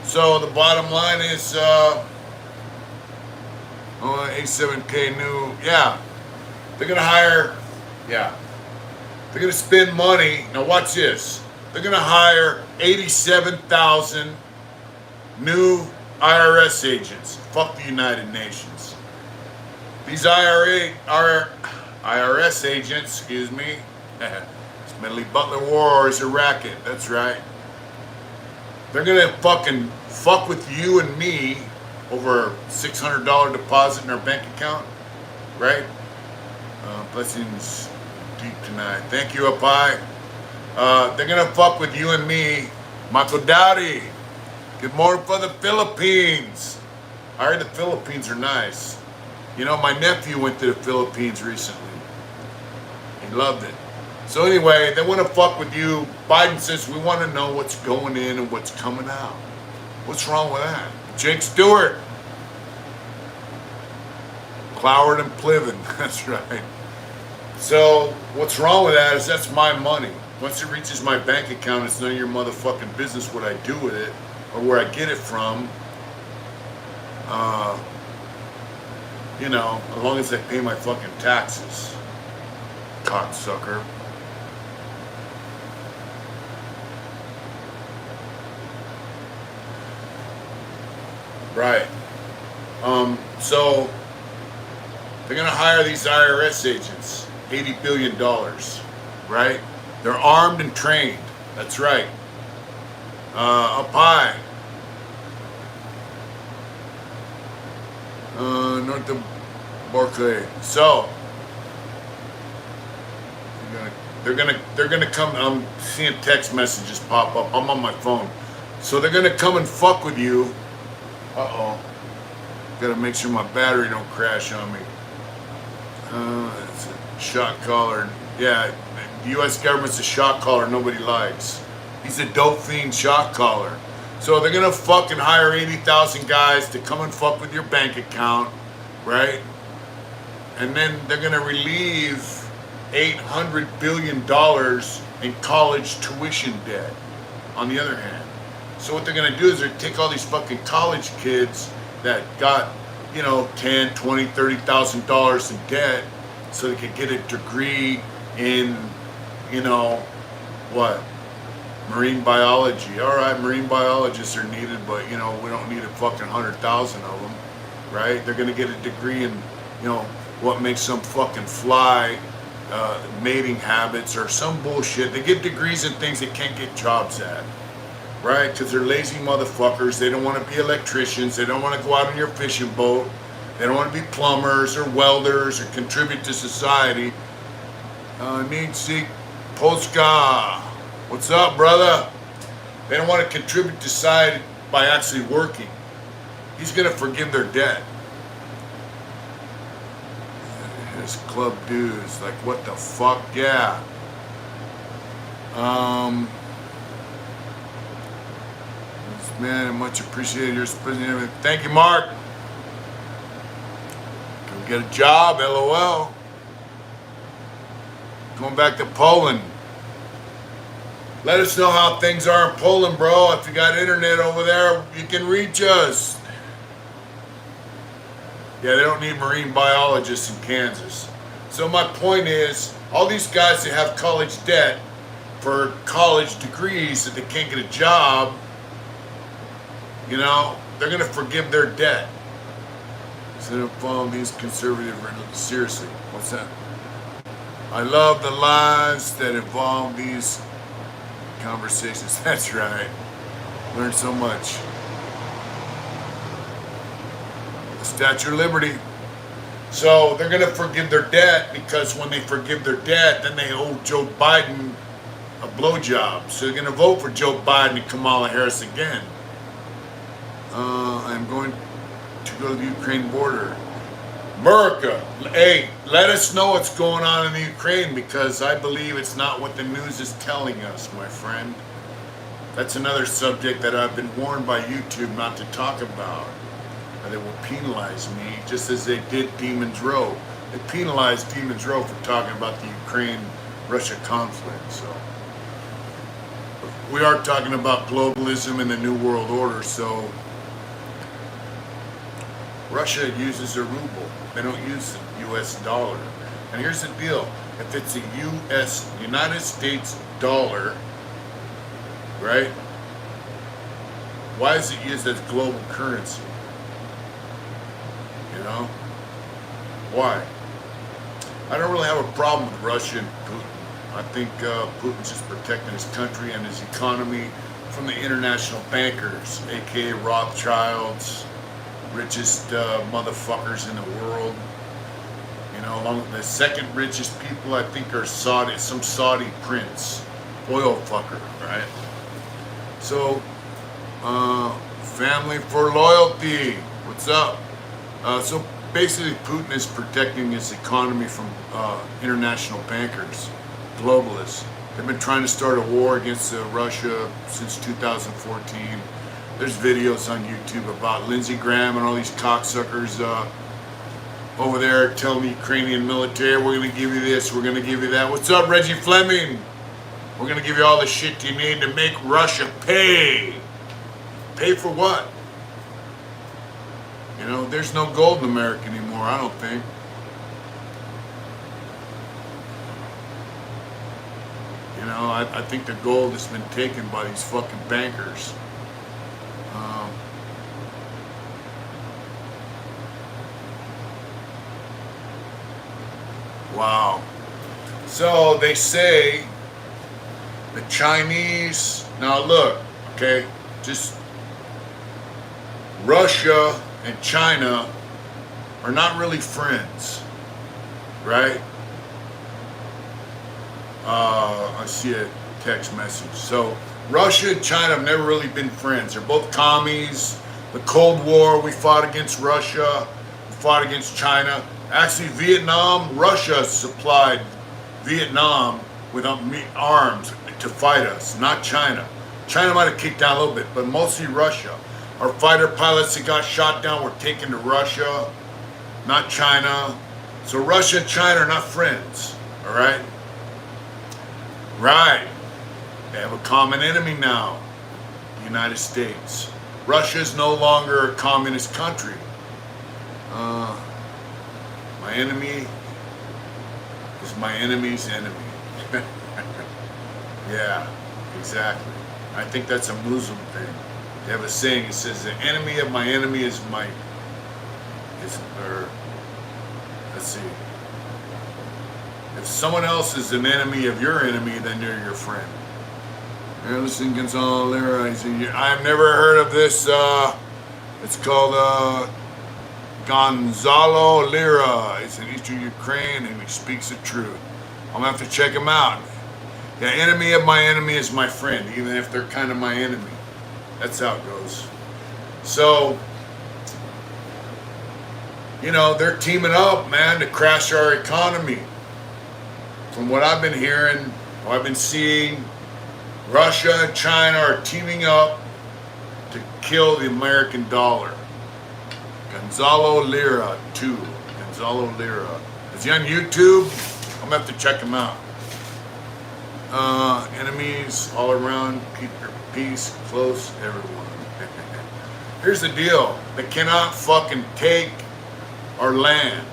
So the bottom line is, A7K new, yeah, they're going to hire, they're going to spend money. Now watch this. They're going to hire 87,000 new IRS agents. Fuck the United Nations. These IRS agents, it's Medley Butler War is a racket. That's right. They're going to fucking fuck with you and me over $600 deposit in our bank account, right? Blessings deep tonight. Thank you, up high. They're gonna fuck with you and me. Michael Dowdy, good morning for the Philippines. I heard the Philippines are nice. My nephew went to the Philippines recently. He loved it. So anyway, they want to fuck with you. Biden says we want to know what's going in and what's coming out. What's wrong with that? Jake Stewart. Cloward and Pliven, that's right. So what's wrong with that is that's my money. Once it reaches my bank account, it's none of your motherfucking business what I do with it or where I get it from. As long as I pay my fucking taxes. Cocksucker. Right. So they're going to hire these IRS agents, $80 billion, right? They're armed and trained. That's right. Up high. North of Berkeley. So they're gonna come. I'm seeing text messages pop up. I'm on my phone. So they're gonna come and fuck with you. Gotta make sure my battery don't crash on me. It's a shot caller. Yeah, the U.S. government's a shot caller nobody likes. He's a dope fiend shot caller. So they're gonna fucking hire 80,000 guys to come and fuck with your bank account, right? And then they're gonna relieve $800 billion in college tuition debt, on the other hand. So what they're gonna do is they're take all these fucking college kids that got, $10, $20, $30,000 in debt so they could get a degree in, marine biology. All right, marine biologists are needed, but, we don't need a fucking 100,000 of them, right? They're gonna get a degree in, what makes some fucking fly, mating habits or some bullshit. They get degrees in things they can't get jobs at. Right? Because they're lazy motherfuckers. They don't want to be electricians. They don't want to go out on your fishing boat. They don't want to be plumbers or welders or contribute to society. Nietzsche Polska. What's up, brother? They don't want to contribute to society by actually working. He's going to forgive their debt. His club dues. Like, what the fuck? Yeah. Man, I much appreciate your spending everything. Thank you, Mark. Come get a job, LOL. Going back to Poland. Let us know how things are in Poland, bro. If you got internet over there, you can reach us. Yeah, they don't need marine biologists in Kansas. So my point is, all these guys that have college debt for college degrees that they can't get a job, they're going to forgive their debt. Instead of following these conservative, seriously, what's that? I love the lives that involve these conversations. That's right. Learned so much. The Statue of Liberty. So they're going to forgive their debt because when they forgive their debt, then they owe Joe Biden a blowjob. So they're going to vote for Joe Biden and Kamala Harris again. I'm going to go to the Ukraine border. America, hey, let us know what's going on in the Ukraine because I believe it's not what the news is telling us, my friend. That's another subject that I've been warned by YouTube not to talk about. They will penalize me just as they did Demon's Row. They penalized Demon's Row for talking about the Ukraine-Russia conflict. So we are talking about globalism and the New World Order. So Russia uses a ruble. They don't use the U.S. dollar. And here's the deal. If it's a United States dollar, right? Why is it used as global currency? You know? Why? I don't really have a problem with Russia and Putin. I think Putin's just protecting his country and his economy from the international bankers, aka Rothschilds, richest motherfuckers in the world. You know, along the second richest people I think are some Saudi prince, oil fucker, right? So, family for loyalty. What's up? So basically, Putin is protecting his economy from international bankers, globalists. They've been trying to start a war against Russia since 2014. There's videos on YouTube about Lindsey Graham and all these cocksuckers over there telling the Ukrainian military, we're going to give you this, we're going to give you that. What's up, Reggie Fleming? We're going to give you all the shit you need to make Russia pay. Pay for what? You know, there's no gold in America anymore, I don't think. You know, I think the gold has been taken by these fucking bankers. Wow. So they say the Chinese, now look, okay, just Russia and China are not really friends, right? I see a text message. So Russia and China have never really been friends. They're both commies. The Cold War, we fought against Russia, we fought against China. Actually, Vietnam, Russia supplied Vietnam with arms to fight us, not China. China might have kicked down a little bit, but mostly Russia. Our fighter pilots that got shot down were taken to Russia, not China. So Russia and China are not friends, all right? Right. They have a common enemy now, the United States. Russia is no longer a communist country. My enemy is my enemy's enemy. Yeah, exactly. I think that's a Muslim thing. They have a saying, it says, the enemy of my enemy is let's see. If someone else is an enemy of your enemy, then they're your friend. You're listening to Gonzalo Lira. I've never heard of this. It's called Gonzalo Lira. He's in Eastern Ukraine and he speaks the truth. I'm going to have to check him out. The enemy of my enemy is my friend, even if they're kind of my enemy. That's how it goes. So, you know, they're teaming up, man, to crash our economy. From what I've been hearing, what I've been seeing, Russia and China are teaming up to kill the American dollar. Gonzalo Lira, too. Gonzalo Lira. Is he on YouTube? I'm going to have to check him out. Enemies all around, keep your peace close, everyone. Here's the deal. They cannot fucking take our land.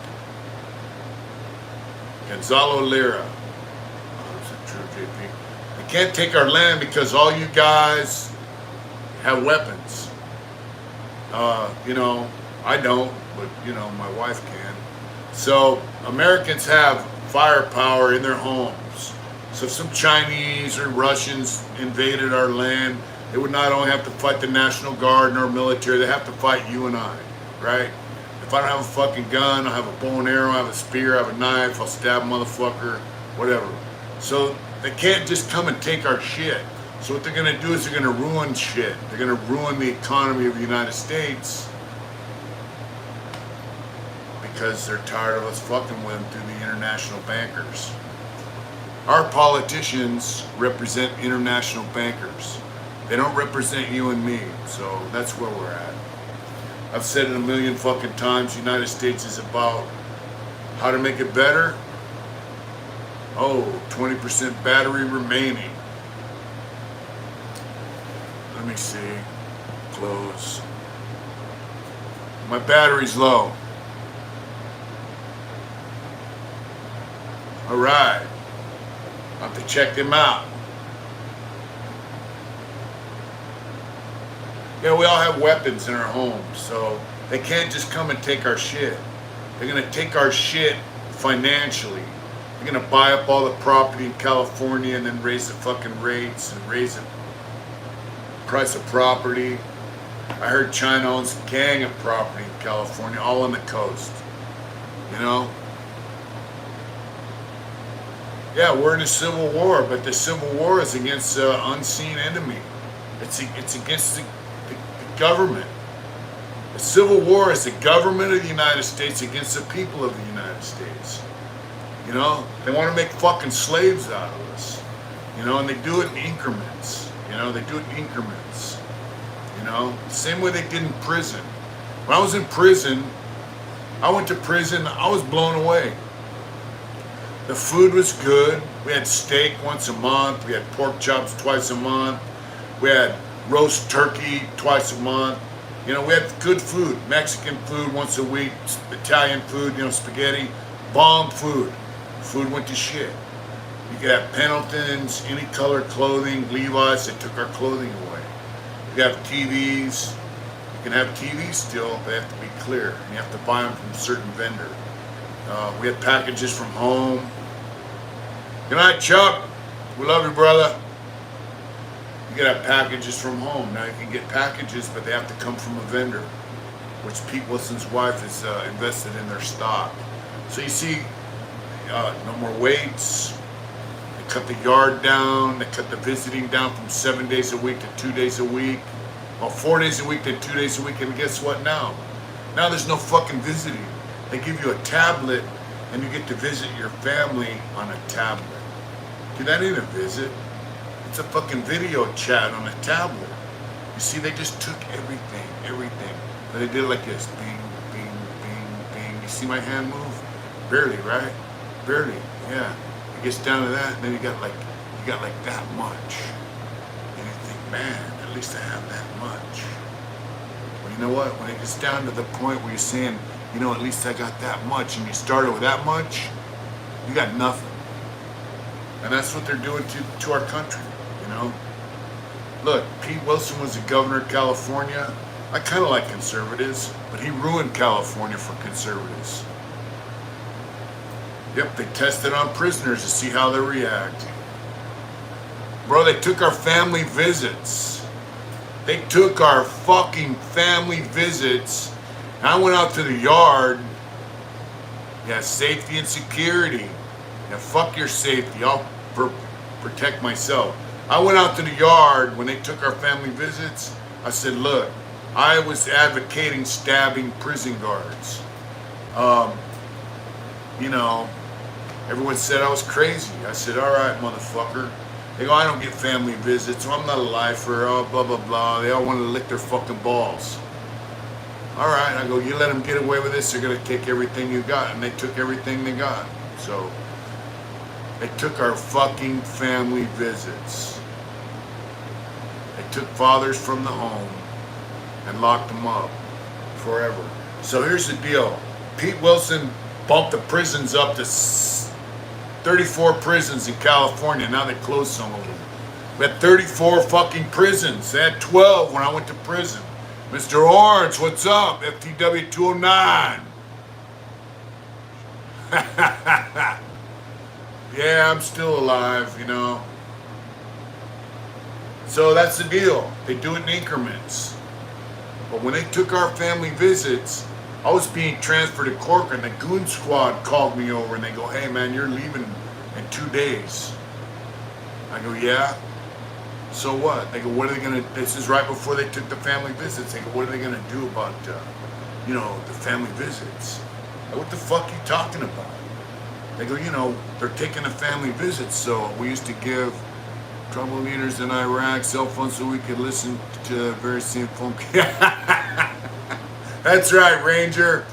Gonzalo Lira. Oh, that's a true JP. They can't take our land because all you guys have weapons. You know, I don't, but you know, my wife can. So Americans have firepower in their homes. So if some Chinese or Russians invaded our land, they would not only have to fight the National Guard and our military, they have to fight you and I, right? If I don't have a fucking gun, I have a bow and arrow, I have a spear, I have a knife, I'll stab a motherfucker, whatever. So they can't just come and take our shit. So what they're gonna do is they're gonna ruin shit. They're gonna ruin the economy of the United States because they're tired of us fucking with them through the international bankers. Our politicians represent international bankers. They don't represent you and me, so that's where we're at. I've said it a million fucking times, the United States is about how to make it better. Oh, 20% battery remaining. Let me see. Close. My battery's low. All right. I'll have to check them out. Yeah, we all have weapons in our homes, so they can't just come and take our shit. They're gonna take our shit financially. They're gonna buy up all the property in California and then raise the fucking rates and raise the price of property. I heard China owns a gang of property in California, all on the coast. You know? Yeah, we're in a civil war, but the civil war is against an unseen enemy. It's against the government. The Civil War is the government of the United States against the people of the United States. You know, they want to make fucking slaves out of us. You know, and they do it in increments. You know, they do it in increments. You know, same way they did in prison. When I was in prison, I went to prison, I was blown away. The food was good. We had steak once a month. We had pork chops twice a month. We had roast turkey twice a month. You know, we had good food. Mexican food once a week, Italian food, you know, spaghetti, bomb food. Food went to shit. You could have Pendletons, any color clothing, Levi's, they took our clothing away. You could have TVs. You can have TVs still, they have to be clear. And you have to buy them from a certain vendor. We had packages from home. Good night, Chuck. We love you, brother. You can have packages from home. Now you can get packages, but they have to come from a vendor, which Pete Wilson's wife is invested in their stock. So you see, no more waits. They cut the yard down. They cut the visiting down from 7 days a week to 2 days a week. Well, 4 days a week to 2 days a week. And guess what now? Now there's no fucking visiting. They give you a tablet, and you get to visit your family on a tablet. Dude, that ain't a visit. It's a fucking video chat on a tablet. You see, they just took everything. But they did it like this. Bing, bing, bing, bing. You see my hand move? Barely, right? Barely, yeah. It gets down to that, and then you got like that much. And you think, man, at least I have that much. Well, you know what? When it gets down to the point where you're saying, you know, at least I got that much, and you started with that much, you got nothing. And that's what they're doing to our country. You know, look, Pete Wilson was the governor of California. I kind of like conservatives, but he ruined California for conservatives. Yep, they tested on prisoners to see how they react. Bro, they took our family visits. They took our fucking family visits. And I went out to the yard. Yeah, safety and security. Yeah, fuck your safety. I'll protect myself. I went out to the yard when they took our family visits. I said, look, I was advocating stabbing prison guards. You know, everyone said I was crazy. I said, all right, motherfucker. They go, I don't get family visits, or I'm not a lifer, oh, blah, blah, blah. They all want to lick their fucking balls. All right, I go, you let them get away with this, they're going to take everything you got. And they took everything they got. So they took our fucking family visits. They took fathers from the home and locked them up forever. So here's the deal. Pete Wilson bumped the prisons up to 34 prisons in California. Now they closed some of them. We had 34 fucking prisons. They had 12 when I went to prison. Mr. Orange, what's up? FTW 209. Yeah, I'm still alive, you know. So that's the deal. They do it in increments. But when they took our family visits, I was being transferred to Corcoran. The goon squad called me over and they go, hey man, you're leaving in 2 days. I go, yeah? So what? They go, what are they gonna, this is right before they took the family visits. They go, what are they gonna do about, the family visits? Like, what the fuck are you talking about? They go, they're taking the family visits. So we used to give trouble leaders in Iraq cell phones so we could listen to very same phone. That's right, Ranger.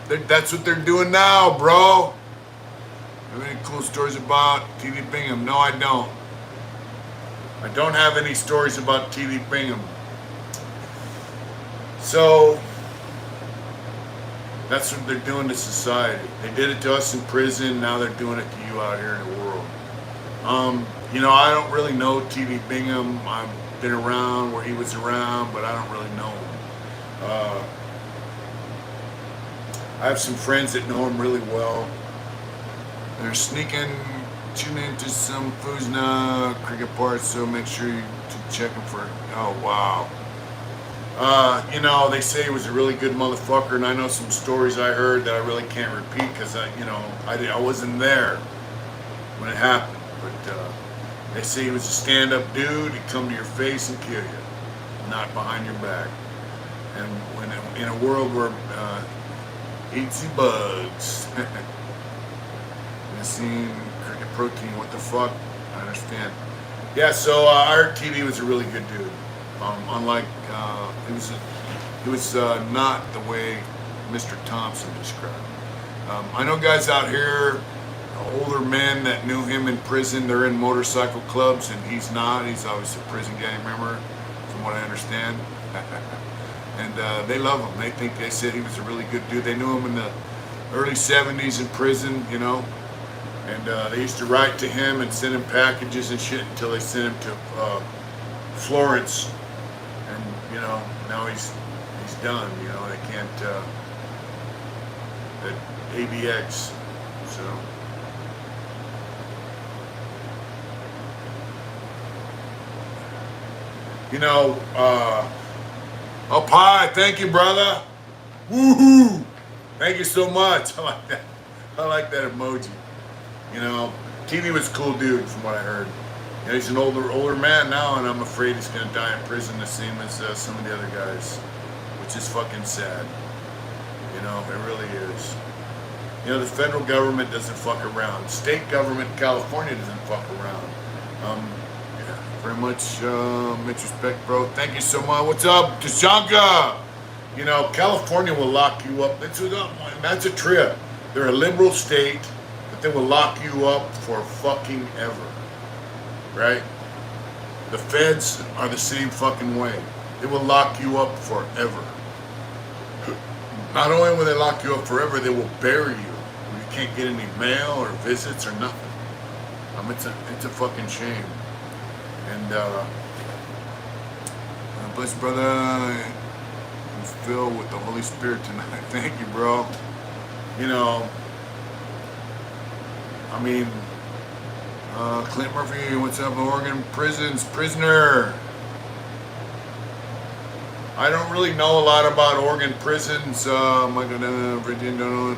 That's what they're doing now, bro. Have any cool stories about T.D. Bingham? No, I don't. I don't have any stories about T.D. Bingham. So, that's what they're doing to society. They did it to us in prison, now they're doing it to you out here in the world. I don't really know T.D. Bingham. I've been around where he was around, but I don't really know him. I have some friends that know him really well. They're tuning into some Fuzna cricket parts, so make sure you check him for, oh wow. They say he was a really good motherfucker, and I know some stories I heard that I really can't repeat because I wasn't there when it happened. But they say he was a stand-up dude. He'd come to your face and kill you, not behind your back. And when in a world where eats you bugs, missing cricket protein. What the fuck? I understand. Yeah. So I heard TD was a really good dude. Unlike he was not the way Mr. Thompson described. I know guys out here, older men that knew him in prison. They're in motorcycle clubs, and he's not. He's obviously a prison gang member, from what I understand. And they love him. They said he was a really good dude. They knew him in the early 70s in prison, and they used to write to him and send him packages and shit until they sent him to Florence. And now he's done. They can't at ABX. So. Up high, thank you, brother. Woohoo! Thank you so much. I like that. I like that emoji. TV was a cool dude from what I heard. He's an older man now, and I'm afraid he's gonna die in prison the same as some of the other guys, which is fucking sad. It really is. The federal government doesn't fuck around. State government in California doesn't fuck around. Very much respect, bro. Thank you so much. What's up, Tashanka? California will lock you up. That's a trip. They're a liberal state, but they will lock you up for fucking ever. Right? The feds are the same fucking way. They will lock you up forever. Not only will they lock you up forever, they will bury you. You can't get any mail or visits or nothing. It's a fucking shame. And bless brother, I'm filled with the Holy Spirit tonight. Thank you, bro. Clint Murphy, what's up, Oregon prisons, prisoner? I don't really know a lot about Oregon prisons. Virginia, don't know.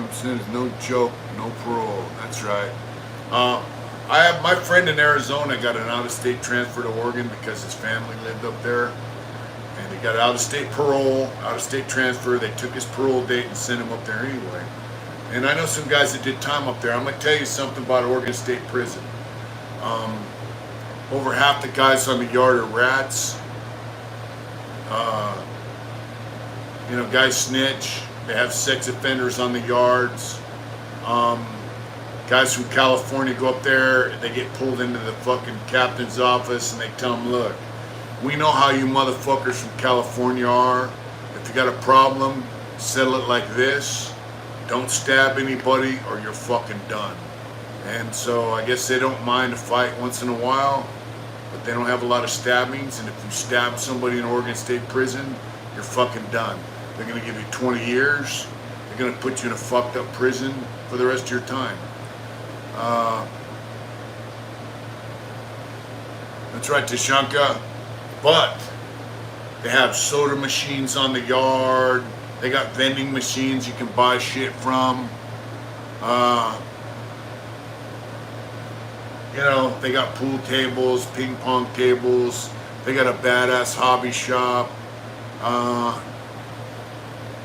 It's no joke, no parole. That's right. I have my friend in Arizona got an out-of-state transfer to Oregon because his family lived up there, and he got out-of-state parole, out-of-state transfer. They took his parole date and sent him up there anyway. And I know some guys that did time up there. I'm gonna tell you something about Oregon State Prison. Over half the guys on the yard are rats. Guys snitch. They have sex offenders on the yards. Guys from California go up there, they get pulled into the fucking captain's office and they tell them, look, we know how you motherfuckers from California are. If you got a problem, settle it like this. Don't stab anybody or you're fucking done. And so I guess they don't mind a fight once in a while, but they don't have a lot of stabbings. And if you stab somebody in Oregon State Prison, you're fucking done. They're gonna give you 20 years. They're gonna put you in a fucked up prison for the rest of your time. That's right, Tashanka. But they have soda machines on the yard. They got vending machines you can buy shit from. You know, they got pool tables, ping pong tables. They got a badass hobby shop.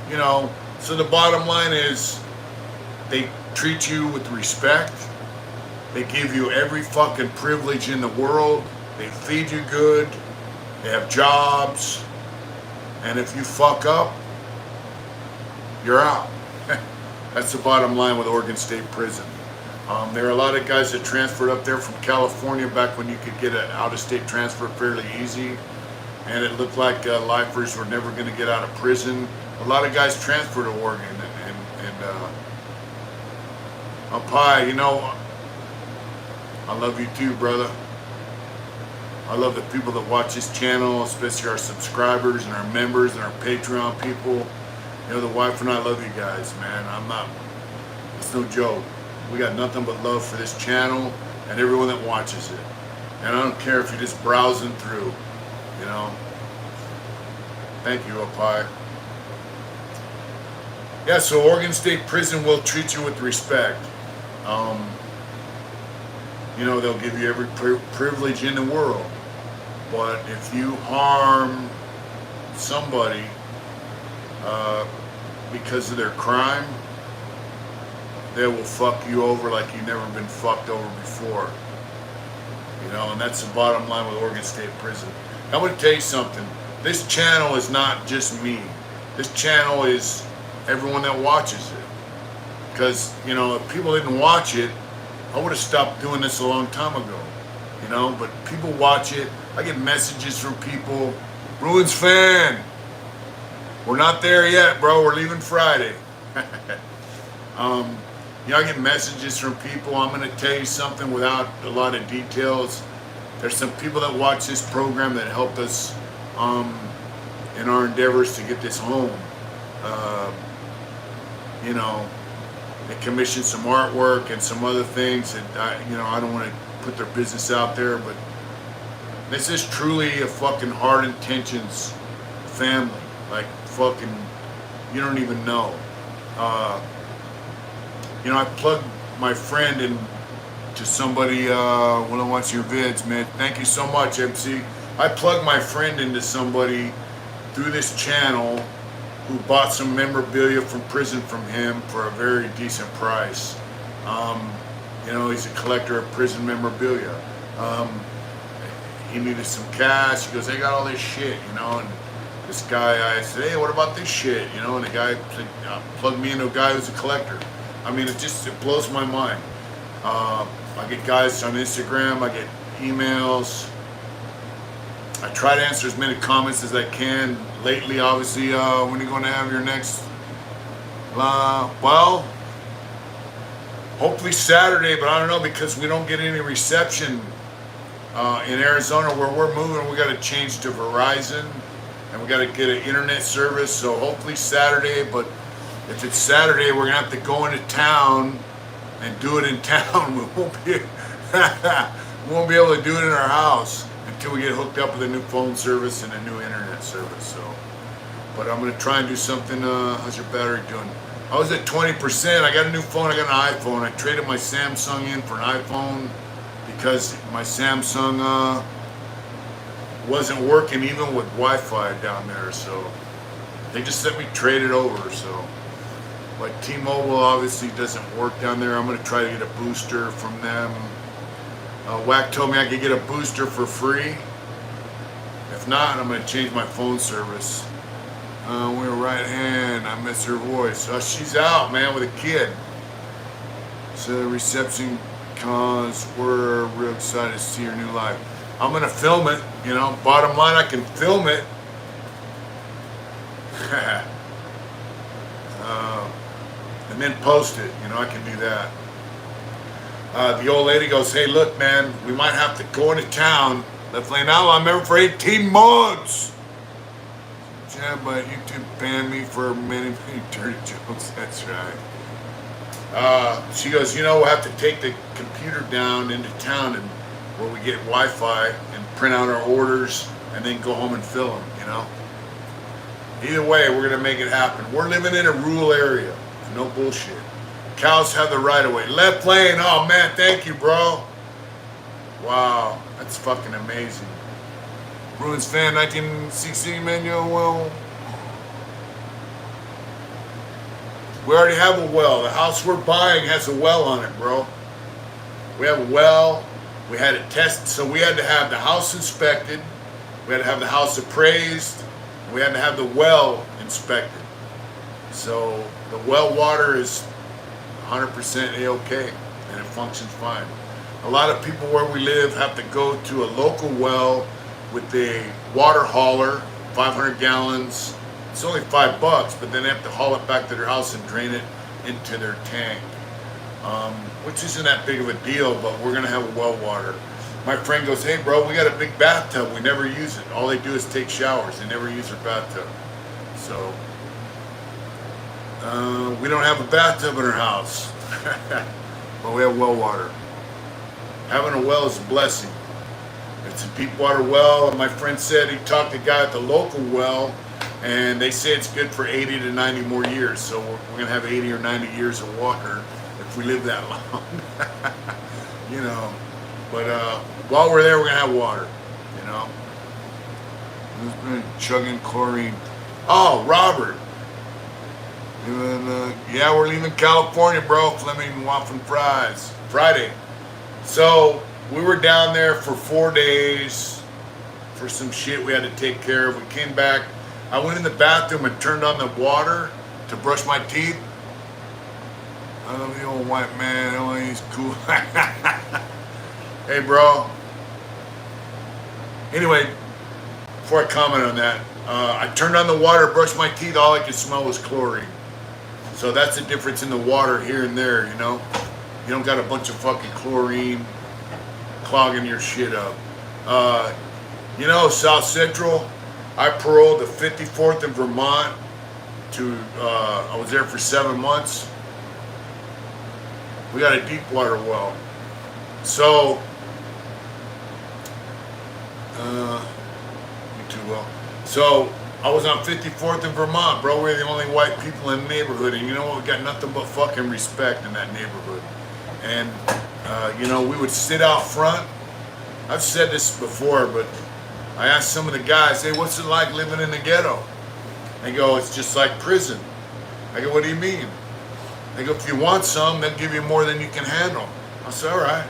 You know, so the bottom line is they treat you with respect. They give you every fucking privilege in the world. They feed you good. They have jobs. And if you fuck up, you're out. That's the bottom line with Oregon State Prison. There are a lot of guys that transferred up there from California back when you could get an out-of-state transfer fairly easy. And it looked like lifers were never going to get out of prison. A lot of guys transferred to Oregon. And up high, you know, I love you too, brother. I love the people that watch this channel, especially our subscribers and our members and our Patreon people. You know, the wife and I love you guys, man. It's no joke. We got nothing but love for this channel and everyone that watches it. And I don't care if you're just browsing through, you know. Thank you, up high. Yeah, so Oregon State Prison will treat you with respect. You know, they'll give you every privilege in the world. But if you harm somebody because of their crime, they will fuck you over like you've never been fucked over before. You know, and that's the bottom line with Oregon State Prison. I'm going to tell you something. This channel is not just me. This channel is everyone that watches it. Because, you know, if people didn't watch it, I would have stopped doing this a long time ago. You know, but people watch it. I get messages from people. Bruins fan. We're not there yet, bro. We're leaving Friday. You know, I get messages from people. I'm going to tell you something without a lot of details. There's some people that watch this program that helped us in our endeavors to get this home. You know, they commissioned some artwork and some other things, and I don't want to put their business out there, but this is truly a fucking hard intentions family. Like fucking, you don't even know. You know, I plugged my friend in to somebody when I watch your vids, man. Thank you so much, MC. I plugged my friend into somebody through this channel who bought some memorabilia from prison from him for a very decent price. You know, he's a collector of prison memorabilia. He needed some cash. He goes, "I got all this shit," you know, and this guy, I said, "Hey, what about this shit?" You know, and the guy plugged me into a guy who's a collector. I mean, it blows my mind. I get guys on Instagram, I get emails. I try to answer as many comments as I can. Lately, obviously, when are you going to have your next? Well, hopefully Saturday, but I don't know because we don't get any reception in Arizona where we're moving. We got to change to Verizon, and we got to get an internet service. So hopefully Saturday. But if it's Saturday, we're gonna have to go into town and do it in town. We won't be able to do it in our house until we get hooked up with a new phone service and a new internet service. So, but I'm gonna try and do something. How's your battery doing? I was at 20%. I got a new phone. I got an iPhone. I traded my Samsung in for an iPhone because my Samsung wasn't working even with Wi-Fi down there. So they just let me trade it over. So, but T-Mobile obviously doesn't work down there. I'm gonna try to get a booster from them. Wack told me I could get a booster for free. If not, I'm gonna change my phone service. We're right hand. I miss her voice. She's out, man, with a kid. So reception cause we're real excited to see her new life. I'm gonna film it. You know, bottom line, I can film it. And then post it. You know, I can do that. The old lady goes, "Hey, look, man, we might have to go into town. Left lane out. I'm there for 18 months." Yeah, but YouTube banned me for many dirty jokes. That's right. She goes, "You know, we'll have to take the computer down into town and where we get Wi-Fi and print out our orders and then go home and fill them, you know." Either way, we're gonna make it happen. We're living in a rural area. No bullshit. Cows have the right of way. Left lane. Oh man, thank you, bro. Wow, that's fucking amazing. Bruins fan, 1916 manual. Well, we already have a well. The house we're buying has a well on it, bro. We have a well. We had it tested, so we had to have the house inspected. We had to have the house appraised. We had to have the well inspected. So the well water is 100% A-OK, and it functions fine. A lot of people where we live have to go to a local well with a water hauler, 500 gallons. It's only $5, but then they have to haul it back to their house and drain it into their tank, which isn't that big of a deal, but we're gonna have well water. My friend goes, hey bro, we got a big bathtub, we never use it. All they do is take showers, they never use their bathtub. So, we don't have a bathtub in our house, but we have well water. Having a well is a blessing. It's a deep water well, and my friend said he talked to a guy at the local well, and they say it's good for 80 to 90 more years. So we're gonna have 80 or 90 years of water if we live that long. You know, but while we're there, we're gonna have water. You know, who's been chugging chlorine? Oh, Robert. Yeah, we're leaving California, bro. Fleming Waffle Fries Friday. So we were down there for 4 days for some shit we had to take care of. We came back. I went in the bathroom and turned on the water to brush my teeth. I love the old white man. Oh, he's cool. Hey, bro. Anyway, before I comment on that, I turned on the water, brushed my teeth. All I could smell was chlorine. So that's the difference in the water here and there, you know. You don't got a bunch of fucking chlorine clogging your shit up. You know, South Central, I paroled the 54th in Vermont to, I was there for 7 months. We got a deep water well. So, me too well. So, I was on 54th in Vermont, bro. We're the only white people in the neighborhood. And you know what? We got nothing but fucking respect in that neighborhood. And, you know, we would sit out front. I've said this before, but I asked some of the guys, hey, what's it like living in the ghetto? They go, it's just like prison. I go, what do you mean? They go, if you want some, they'll give you more than you can handle. I said, all right.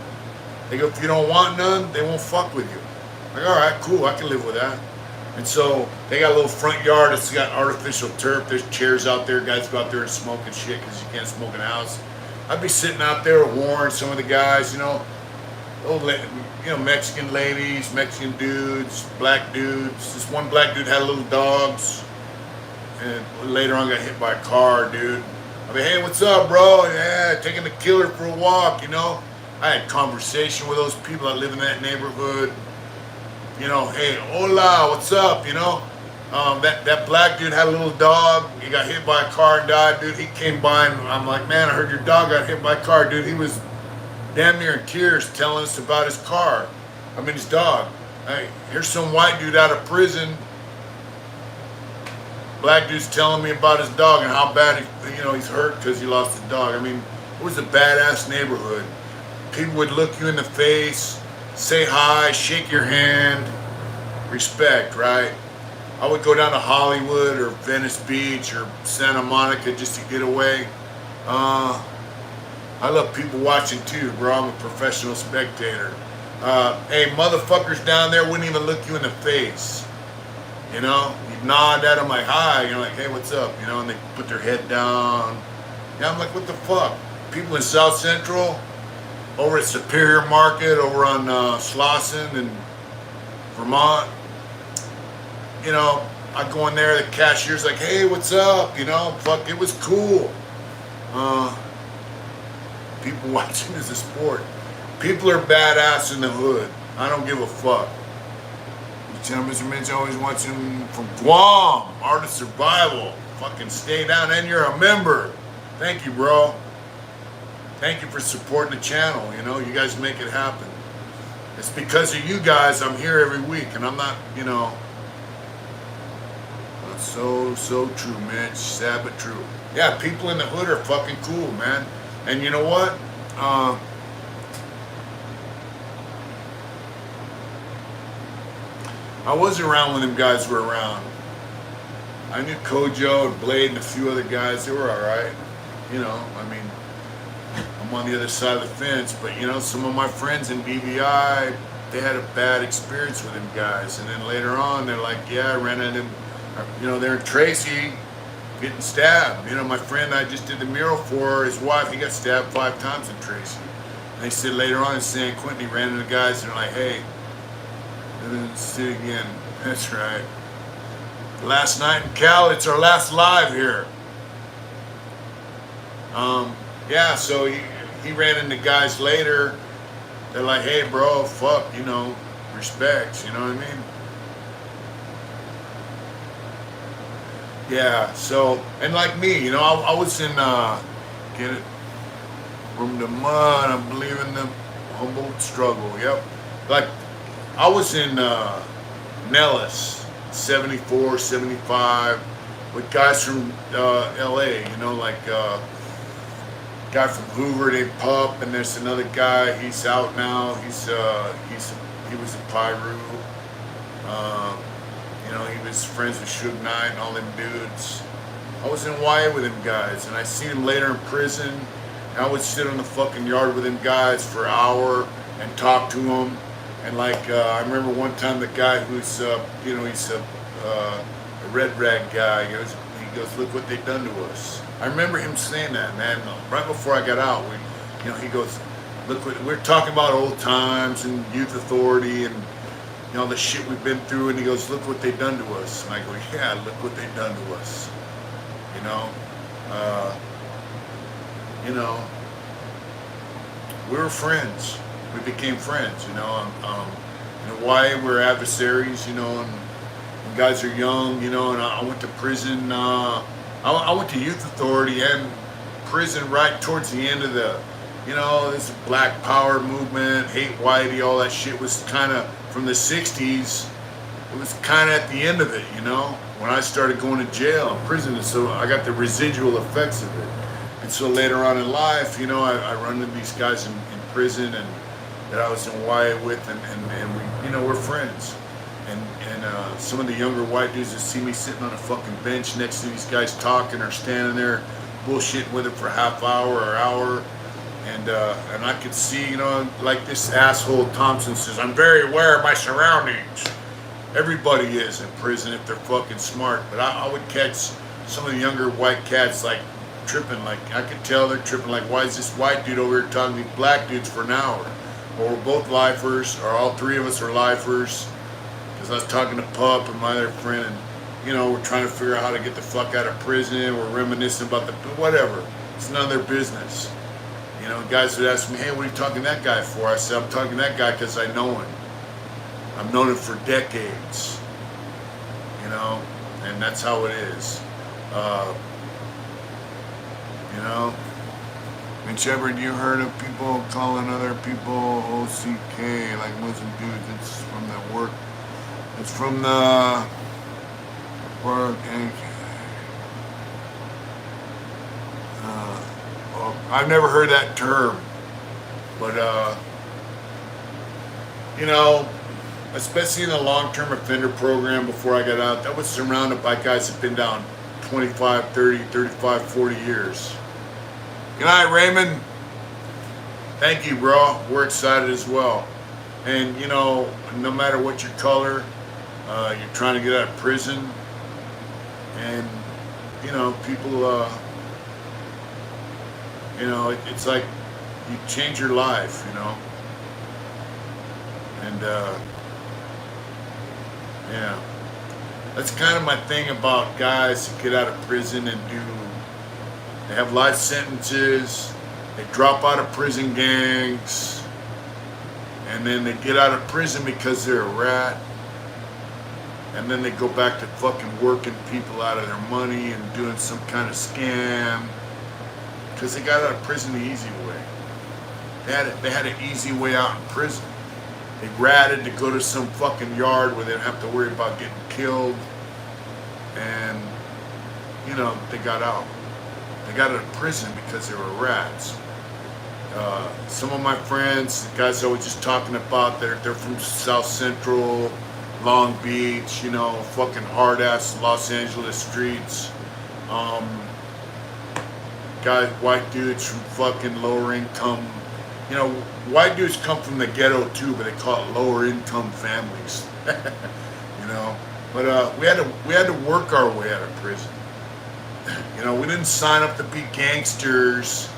They go, if you don't want none, they won't fuck with you. I go, all right, cool, I can live with that. And so they got a little front yard. It's got artificial turf. There's chairs out there. Guys go out there and smoke and shit because you can't smoke in a house. I'd be sitting out there with Warren, some of the guys, you know, old, you know, Mexican ladies, Mexican dudes, black dudes. This one black dude had little dogs, and later on got hit by a car, dude. I mean, hey, what's up, bro? Yeah, taking the killer for a walk, you know. I had conversation with those people that live in that neighborhood. You know, hey, hola, what's up, you know? That black dude had a little dog. He got hit by a car and died, dude. He came by and I'm like, man, I heard your dog got hit by a car, dude. He was damn near in tears telling us about his car. I mean, his dog. Hey, here's some white dude out of prison. Black dude's telling me about his dog and how bad he, you know, he's hurt because he lost his dog. I mean, it was a badass neighborhood. People would look you in the face, say hi, shake your hand, respect, right? I would go down to Hollywood or Venice Beach or Santa Monica just to get away. I love people watching too, bro. I'm a professional spectator. Hey, motherfuckers down there wouldn't even look you in the face. You know, you'd nod at them like, hi. You're like, hey, what's up? You know, and they put their head down. Yeah, I'm like, what the fuck? People in South Central, over at Superior Market, over on Slauson in Vermont. You know, I go in there, the cashier's like, hey, what's up? You know, fuck, it was cool. People watching is a sport. People are badass in the hood. I don't give a fuck. Lieutenant Mr. Minch always watching from Guam, Art of Survival. Fucking stay down, and you're a member. Thank you, bro. Thank you for supporting the channel. You know, you guys make it happen. It's because of you guys I'm here every week, and I'm not, you know. It's so true, man. It's sad but true. Yeah, people in the hood are fucking cool, man. And you know what? I was around when them guys were around. I knew Kojo and Blade and a few other guys. They were all right. You know, I mean, I'm on the other side of the fence, but you know, some of my friends in BVI, they had a bad experience with them guys. And then later on, they're like, yeah, I ran into them. You know, they're in Tracy getting stabbed. You know, my friend I just did the mural for, his wife, he got stabbed 5 times in Tracy. And they said later on in San Quentin, he ran into guys and they're like, hey, sit again. That's right. Last night in Cal, it's our last live here. Yeah, so he ran into guys later. They're like, hey, bro, fuck, you know, respects, you know what I mean? Yeah, so, and like me, you know, I was in, get it, from the mud, I believe in the Humboldt struggle, yep. Like, I was in Nellis, 74, 75, with guys from LA, you know, like guy from Hoover named Pup, and there's another guy, he's out now, he was a Pyru. You know, he was friends with Suge Knight and all them dudes. I was in YA with them guys, and I seen him later in prison, and I would sit on the fucking yard with them guys for an hour and talk to them. And like, I remember one time the guy who's, you know, he's a red rag guy, he goes, look what they done to us. I remember him saying that, man, right before I got out. You know, he goes, look what, we're talking about old times and youth authority and, you know, the shit we've been through. And he goes, look what they done to us. And I go, yeah, look what they done to us. You know, we were friends. We became friends, you know. In Hawaii, we're adversaries, you know, and guys are young, you know, and I went to prison. I went to youth authority and prison right towards the end of the, you know, this Black Power movement, hate Whitey, all that shit was kind of from the 60s. It was kind of at the end of it, you know, when I started going to jail and prison. And so I got the residual effects of it. And so later on in life, you know, I run into these guys in prison and that I was in YA with, and we, you know, we're friends. And some of the younger white dudes that see me sitting on a fucking bench next to these guys talking or standing there bullshitting with them for a half hour or hour, and I could see, you know, like this asshole Thompson says, I'm very aware of my surroundings. Everybody is in prison if they're fucking smart, but I would catch some of the younger white cats like tripping, like I could tell they're tripping, like why is this white dude over here talking to these black dudes for an hour? Or we're both lifers, or all 3 of us are lifers. Because I was talking to Pup and my other friend, and you know, we're trying to figure out how to get the fuck out of prison. We're reminiscing about the whatever. It's none of their business. You know, guys would ask me, hey, what are you talking to that guy for? I said, I'm talking to that guy because I know him. I've known him for decades. You know, and that's how it is. You know, and Shepard, you heard of people calling other people OCK, like Muslim dudes? It's from the work. It's from the work. I've never heard that term, but you know, especially in the long-term offender program before I got out, that was surrounded by guys that've been down 25, 30, 35, 40 years. Good night, Raymond. Thank you, bro. We're excited as well. And, you know, no matter what your color, you're trying to get out of prison. And, you know, people, you know, it's like you change your life, you know. And, yeah. That's kind of my thing about guys that get out of prison and they have life sentences, they drop out of prison gangs, and then they get out of prison because they're a rat, and then they go back to fucking working people out of their money and doing some kind of scam, because they got out of prison the easy way. They had an easy way out in prison. They ratted to go to some fucking yard where they didn't have to worry about getting killed. and they got out. They got out of prison because they were rats. Some of my friends, the guys I was just talking about, they're from South Central, Long Beach, fucking hard ass Los Angeles streets. Um, Guys, white dudes from fucking lower income. White dudes come from the ghetto too, but they call it lower income families. you know. But we had to work our way out of prison. We didn't sign up to be gangsters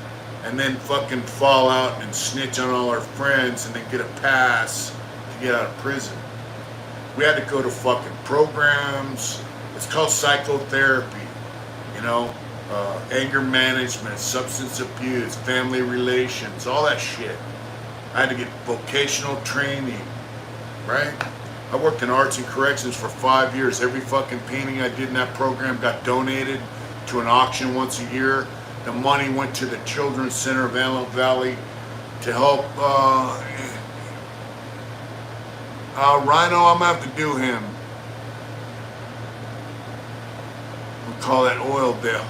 and then fucking fall out and snitch on all our friends and then get a pass to get out of prison. We had to go to fucking programs. It's called psychotherapy. Anger management, substance abuse, family relations, all that shit. I had to get vocational training, right? I worked in arts and corrections for 5 years. Every fucking painting I did in that program got donated to an auction once a year. The money went to the Children's Center of Antelope Valley to help Rhino. I'm gonna have to do him. We'll call that oil bill.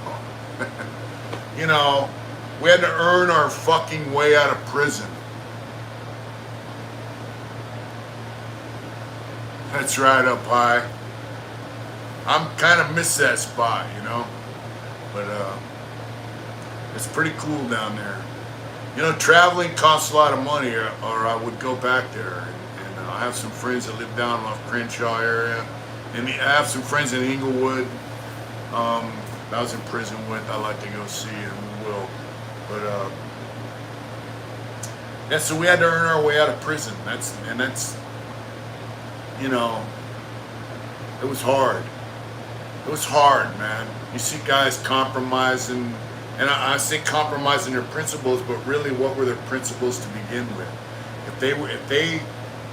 We had to earn our fucking way out of prison. That's right, up high. I'm kind of miss that spot, but it's pretty cool down there. Traveling costs a lot of money, or I would go back there. And I have some friends that live down off Crenshaw area, and I have some friends in Inglewood. I was in prison with. I like to go see, and we will. But yeah, so we had to earn our way out of prison. That's it was hard. It was hard, man. You see guys compromising, and I say compromising their principles, but really, what were their principles to begin with?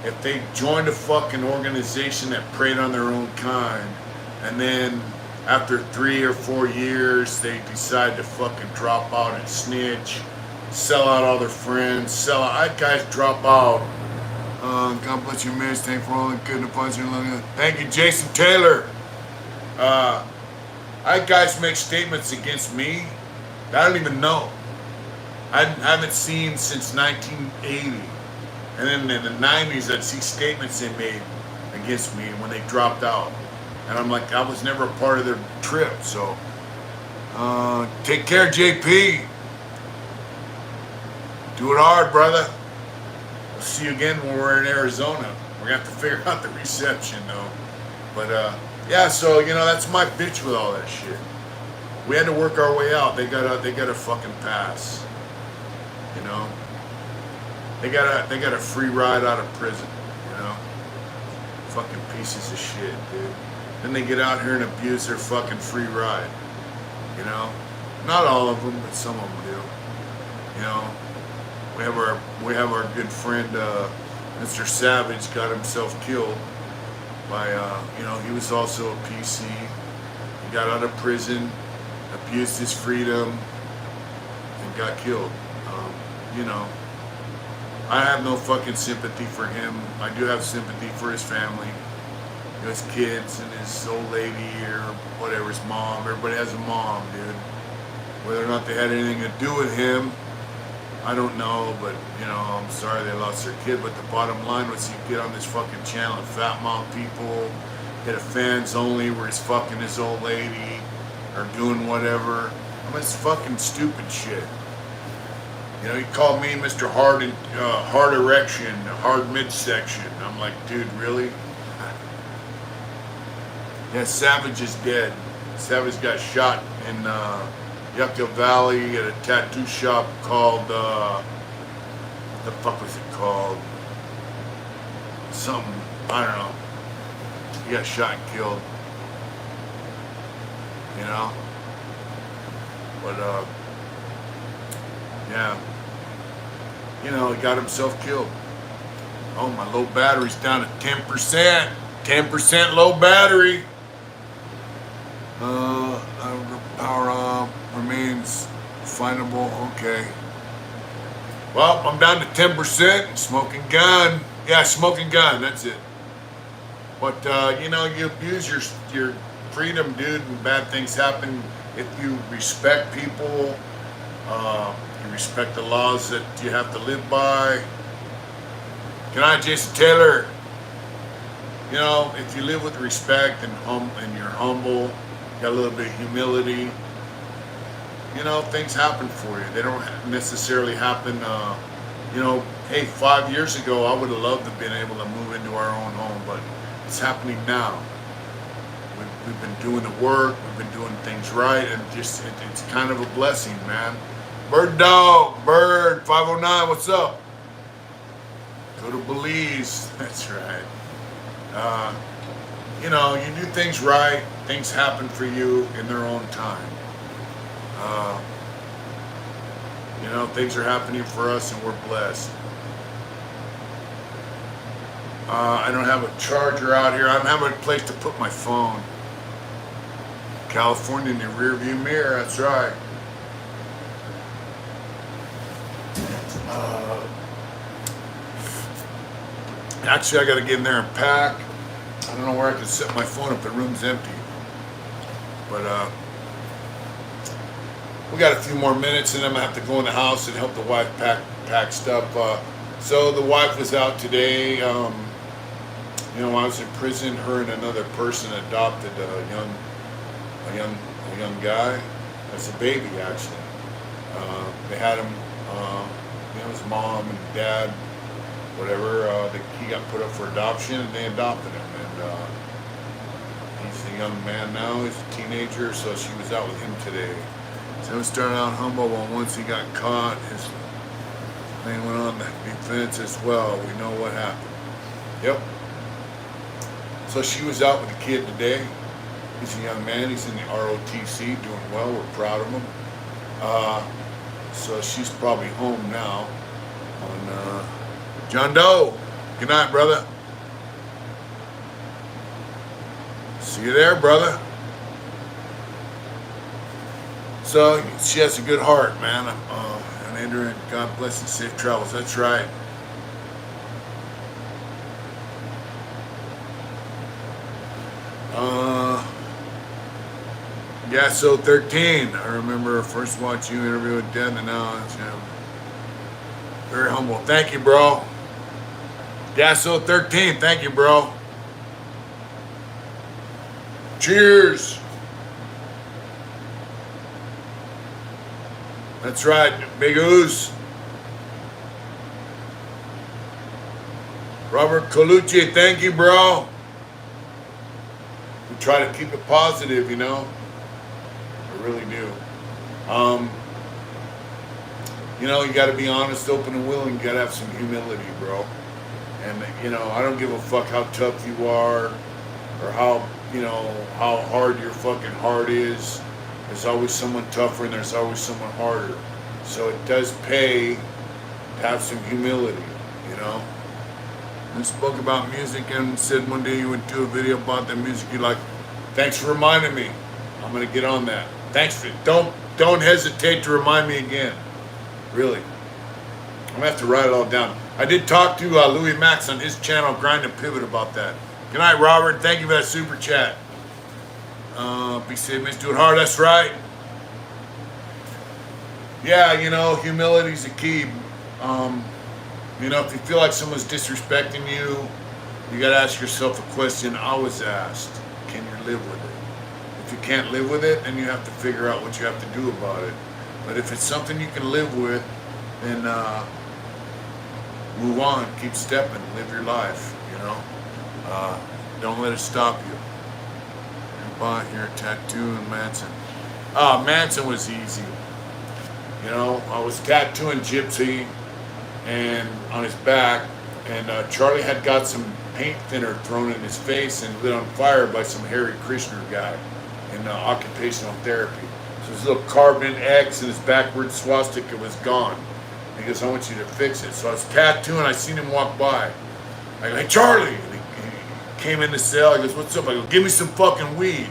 If they joined a fucking organization that preyed on their own kind, and then after 3 or 4 years, they decide to fucking drop out and snitch, sell out all their friends, I had guys drop out. God bless you, man. Thank for all the good and the bunch. Thank you, Jason Taylor. I had guys make statements against me that I don't even know. I haven't seen since 1980. And then in the 90s, I'd see statements they made against me when they dropped out. And I'm like, I was never a part of their trip, so take care, JP. Do it hard, brother. We'll see you again when we're in Arizona. We're gonna have to figure out the reception, though. But yeah, so that's my bitch with all that shit. We had to work our way out. They got a fucking pass. They got a free ride out of prison. Fucking pieces of shit, dude. Then they get out here and abuse their fucking free ride. Not all of them, but some of them do. We have our good friend Mr. Savage got himself killed by he was also a PC. He got out of prison, abused his freedom, and got killed. I have no fucking sympathy for him. I do have sympathy for his family. His kids and his old lady or whatever, his mom. Everybody has a mom, dude. Whether or not they had anything to do with him, I don't know, but I'm sorry they lost their kid. But the bottom line was, he'd get on this fucking channel and fat mom people, hit a fans only where he's fucking his old lady or doing whatever. It's fucking stupid shit. He called me Mr. Hard Erection, hard midsection. I'm like, dude, really? Yeah, Savage is dead. Savage got shot in Yucca Valley at a tattoo shop called, what the fuck was it called? Something, I don't know. He got shot and killed. But, yeah. He got himself killed. Oh, my low battery's down to 10%. 10% low battery. Power remains findable. Okay. Well, I'm down to 10%. Smoking gun. Yeah, smoking gun. That's it. But you abuse your freedom, dude, and bad things happen if you respect people, you respect the laws that you have to live by. Good night, Jason Taylor. You know, if you live with respect and you're humble, got a little bit of humility, you know, things happen for you. They don't necessarily happen, you know, hey, 5 years ago, I would have loved to have been able to move into our own home, but it's happening now. We've been doing the work, we've been doing things right, and just it's kind of a blessing, man. Bird Dog, Bird 509, what's up? Go to Belize, that's right. You know, you do things right, things happen for you in their own time. You know, things are happening for us and we're blessed. I don't have a charger out here. I don't have a place to put my phone. California in the rear view mirror, that's right. Actually, I got to get in there and pack. I don't know where I can set my phone if the room's empty. But we got a few more minutes and I'm going to have to go in the house and help the wife pack stuff. So the wife was out today. You know, I was in prison. Her and another person adopted a young guy. That's a baby, actually. They had him, you know, his mom and dad, whatever. He got put up for adoption, and they adopted him. And he's a young man now. He's a teenager, so she was out with him today. So he started out humble, but once he got caught, his thing went on the defense as well. We know what happened. Yep. So she was out with the kid today. He's a young man. He's in the ROTC, doing well. We're proud of him. So she's probably home now. On John Doe. Good night, brother. See you there, brother. So she has a good heart, man. And Andrew, God bless and safe travels. That's right. Yeah, so 13. I remember first watching you interview with Dan, and now it's, you know, very humble. Thank you, bro. Yeah, so 13. Thank you, bro. Cheers. That's right, Big Ooze. Robert Colucci, thank you, bro. We try to keep it positive, you know. I really do. You know, you got to be honest, open, and willing. You got to have some humility, bro. And, you know, I don't give a fuck how tough you are or how, you know, how hard your fucking heart is. There's always someone tougher and there's always someone harder. So it does pay to have some humility, you know. And spoke about music and said one day you would do a video about the music you like. Thanks for reminding me. I'm gonna get on that. Thanks for don't hesitate to remind me again. Really. I'm gonna have to write it all down. I did talk to Louis Max on his channel, Grind and Pivot, about that. Good night, Robert. Thank you for that super chat. Be safe, miss. Do it hard. That's right. Yeah, you know, humility's the key. You know, if you feel like someone's disrespecting you, you gotta ask yourself a question I was asked. Can you live with it? If you can't live with it, then you have to figure out what you have to do about it. But if it's something you can live with, then move on, keep stepping, live your life, you know. Don't let it stop you. You bought your tattoo in Manson. Manson was easy. You know, I was tattooing Gypsy and on his back, and Charlie had got some paint thinner thrown in his face and lit on fire by some Harry Krishner guy in occupational therapy. So his little carved in X and his backward swastika was gone. He goes, I want you to fix it. So I was tattooing, I seen him walk by. I go, hey, Charlie. And he came in the cell. He goes, what's up? I go, give me some fucking weed.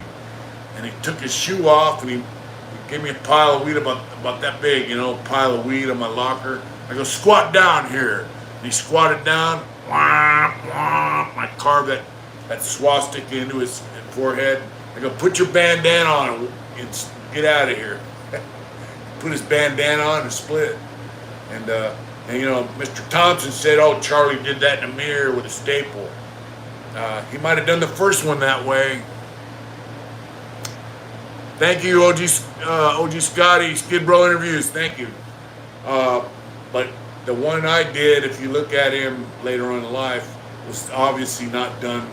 And he took his shoe off and he gave me a pile of weed about that big, you know, a pile of weed on my locker. I go, squat down here. And he squatted down. Womp, womp. I carved that swastika into his forehead. I go, put your bandana on and get out of here. Put his bandana on and split. And you know, Mr. Thompson said, oh, Charlie did that in the mirror with a staple. He might have done the first one that way. Thank you, OG Scotty, Skid Row Interviews. Thank you. But the one I did, if you look at him later on in life, was obviously not done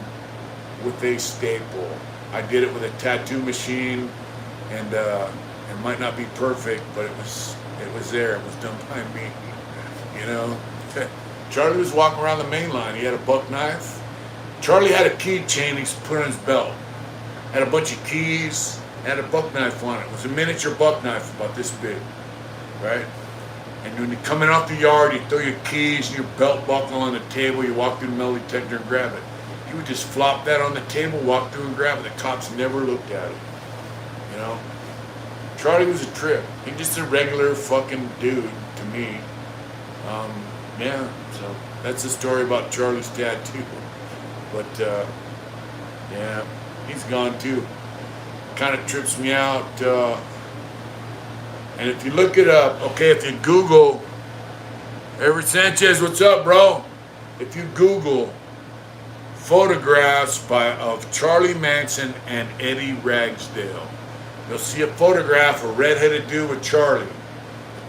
with a staple. I did it with a tattoo machine, and it might not be perfect, but it was there. It was done by me. You know, Charlie was walking around the main line. He had a buck knife. Charlie had a keychain he's put on his belt. Had a bunch of keys. Had a buck knife on it. It was a miniature buck knife about this big, right? And when you're coming off the yard, you throw your keys and your belt buckle on the table. You walk through the metal detector and grab it. He would just flop that on the table, walk through and grab it. The cops never looked at it. You know, Charlie was a trip. He's just a regular fucking dude to me. Yeah, so that's the story about Charlie's tattoo. But, yeah, he's gone too. Kind of trips me out. And if you look it up, okay, if you Google, Everett Sanchez, what's up, bro? If you Google photographs of Charlie Manson and Eddie Ragsdale, you'll see a photograph of a redheaded dude with Charlie,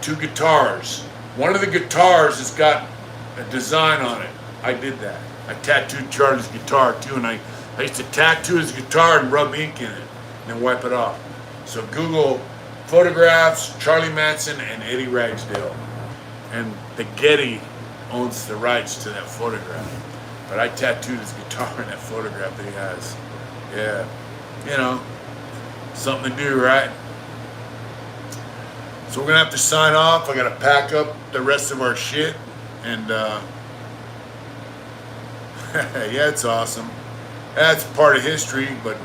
two guitars. One of the guitars has got a design on it. I did that. I tattooed Charlie's guitar too, and I used to tattoo his guitar and rub ink in it and then wipe it off. So Google photographs, Charlie Manson and Eddie Ragsdale. And the Getty owns the rights to that photograph. But I tattooed his guitar in that photograph that he has. Yeah. You know, something to do, right? So we're gonna have to sign off. I gotta pack up the rest of our shit. And yeah, it's awesome. That's part of history, but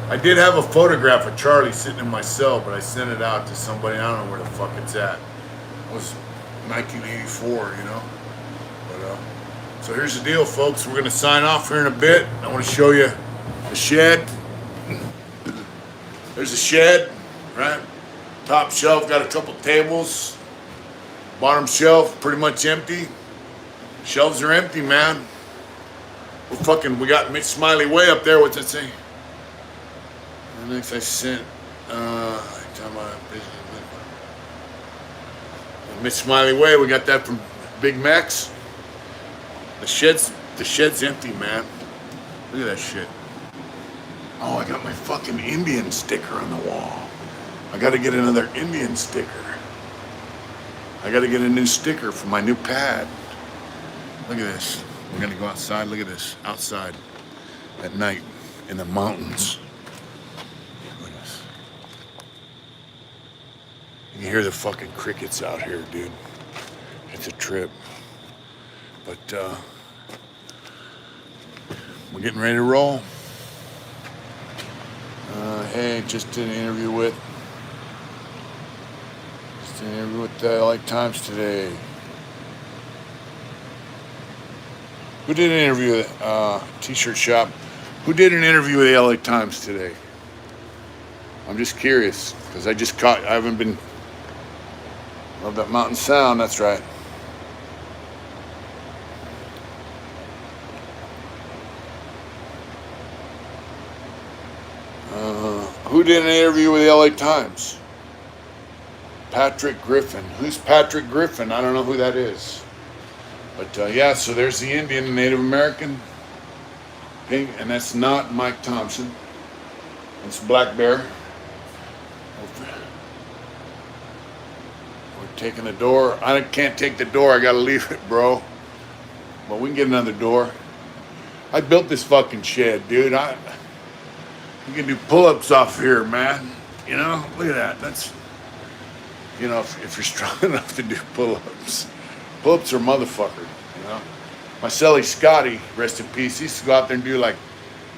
I did have a photograph of Charlie sitting in my cell, but I sent it out to somebody. I don't know where the fuck it's at. It was 1984, you know. But so here's the deal, folks. We're gonna sign off here in a bit. I want to show you the shed. There's a shed, right? Top shelf got a couple tables. Bottom shelf pretty much empty. Shelves are empty, man. We got Mitch Smiley way up there. What's that say? The next I sent, Mitch Smiley way. We got that from Big Max. The shed's empty, man. Look at that shit. Oh, I got my fucking Indian sticker on the wall. I got to get another Indian sticker. I got to get a new sticker for my new pad. Look at this. We're gonna go outside. Look at this. Outside at night in the mountains. Look at this. You can hear the fucking crickets out here, dude. It's a trip. But we're getting ready to roll. Hey, just did an interview with the LA Times today. Who did an interview at T-shirt shop? Who did an interview with the LA Times today? I'm just curious, because I haven't been, love that mountain sound, that's right. Who did an interview with the LA Times? Patrick Griffin. Who's Patrick Griffin? I don't know who that is. But yeah, so there's the Indian, Native American, pink, and that's not Mike Thompson. It's Black Bear. We're taking the door. I can't take the door. I gotta leave it, bro. But we can get another door. I built this fucking shed, dude. You can do pull-ups off here, man. You know, look at that. That's, you know, if you're strong enough to do pull-ups. Pull-ups are motherfucker, you know. My celly Scotty, rest in peace, he used to go out there and do like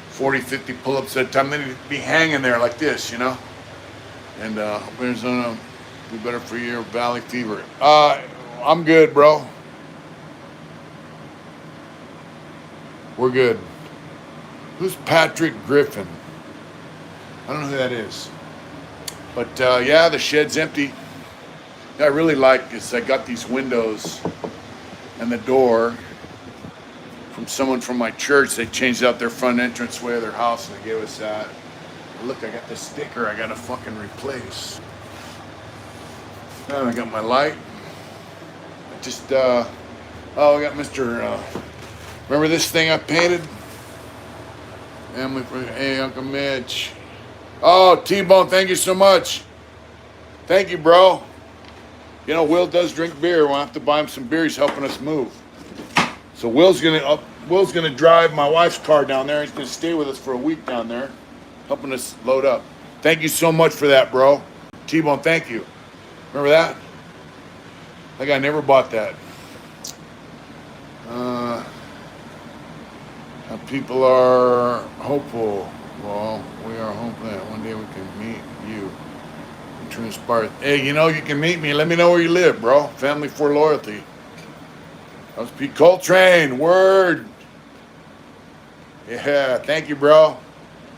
40, 50 pull-ups at a time. Then he'd be hanging there like this, you know. And there's be better for your valley fever. I'm good, bro. We're good. Who's Patrick Griffin? I don't know who that is. But yeah, the shed's empty. I really like is I got these windows and the door from someone from my church. They changed out their front entranceway of their house and they gave us that. Look, I got this sticker I gotta fucking replace. And I got my light. I just, oh, I got Mr. Remember this thing I painted? Family for, hey, Uncle Mitch. Oh, T-Bone, thank you so much. Thank you, bro. You know, Will does drink beer. We'll have to buy him some beer. He's helping us move. So Will's gonna drive my wife's car down there. He's gonna stay with us for a week down there, helping us load up. Thank you so much for that, bro. T-Bone, thank you. Remember that? That guy never bought that. People are hopeful. Well, we are hopeful that one day we can meet you. True inspired. Hey, you know, you can meet me. Let me know where you live, bro. Family for Loyalty. That was Pete Coltrane. Word. Yeah, thank you, bro.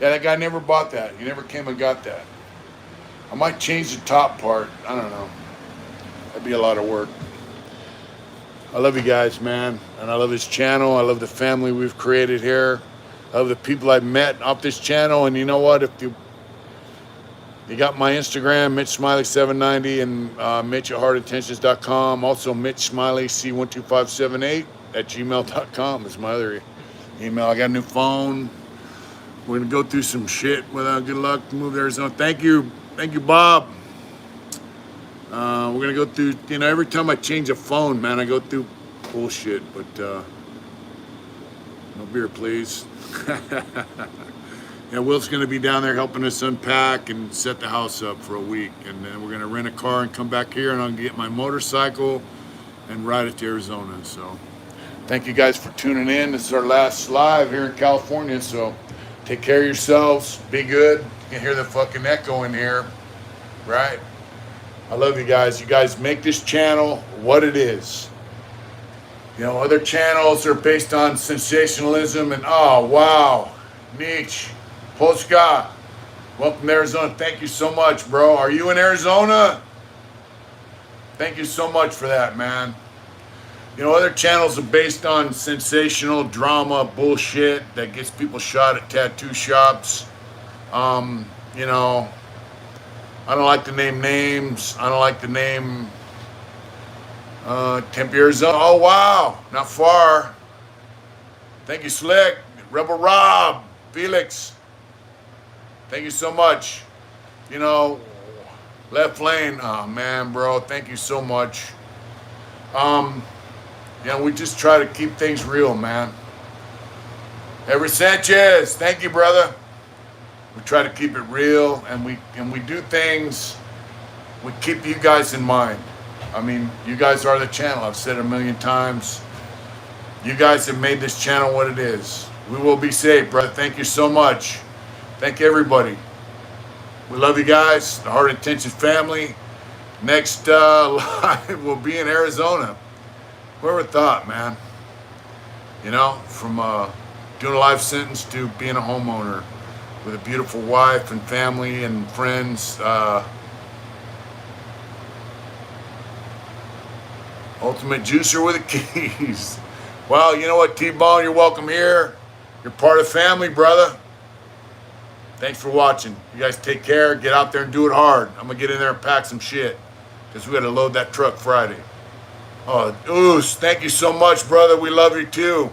Yeah, that guy never bought that. He never came and got that. I might change the top part. I don't know. That'd be a lot of work. I love you guys, man. And I love this channel. I love the family we've created here. I love the people I've met off this channel. And you know what? If you got my Instagram, Mitch Smiley 790, and Mitch at heartintentions.com. Also, Mitch Smiley C12578 at gmail.com is my other email. I got a new phone. We're going to go through some shit without good luck to move to Arizona. Thank you, Bob. We're going to go through, you know, every time I change a phone, man, I go through bullshit. But no beer, please. Yeah, Will's going to be down there helping us unpack and set the house up for a week. And then we're going to rent a car and come back here, and I'm going to get my motorcycle and ride it to Arizona. So thank you guys for tuning in. This is our last live here in California. So take care of yourselves. Be good. You can hear the fucking echo in here, right? I love you guys. You guys make this channel what it is. You know, other channels are based on sensationalism and, oh, wow, Nietzsche. Polska, welcome to Arizona. Thank you so much, bro. Are you in Arizona? Thank you so much for that, man. You know, other channels are based on sensational drama bullshit that gets people shot at tattoo shops. You know, I don't like to name names. I don't like to name Tempe, Arizona. Oh, wow. Not far. Thank you, Slick. Rebel Rob. Felix. Thank you so much. You know, Left Lane. Oh, man, bro. Thank you so much. You know, we just try to keep things real, man. Everett Sanchez. Thank you, brother. We try to keep it real, and we do things. We keep you guys in mind. I mean, you guys are the channel. I've said it a million times. You guys have made this channel what it is. We will be safe, brother. Thank you so much. Thank you, everybody. We love you guys, the Heart Intentions family. Next live will be in Arizona. Whoever thought, man? You know, from doing a life sentence to being a homeowner with a beautiful wife and family and friends. Ultimate juicer with the keys. Well, you know what, T-Bone, you're welcome here. You're part of the family, brother. Thanks for watching. You guys take care. Get out there and do it hard. I'm going to get in there and pack some shit because we got to load that truck Friday. Oh, Oos, thank you so much, brother. We love you, too.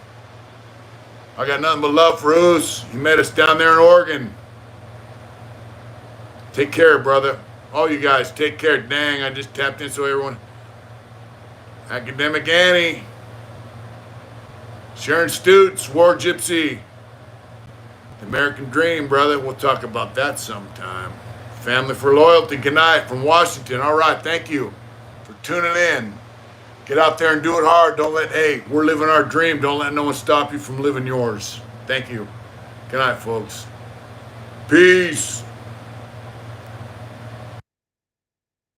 I got nothing but love for Oos. He met us down there in Oregon. Take care, brother. All you guys, take care. Dang, I just tapped in so everyone. Academic Annie. Sharon Stutes, War Gypsy. The American Dream, brother. We'll talk about that sometime. Family for Loyalty. Good night from Washington. All right, thank you for tuning in. Get out there and do it hard. Don't let, hey, we're living our dream. Don't let no one stop you from living yours. Thank you. Good night, folks. Peace.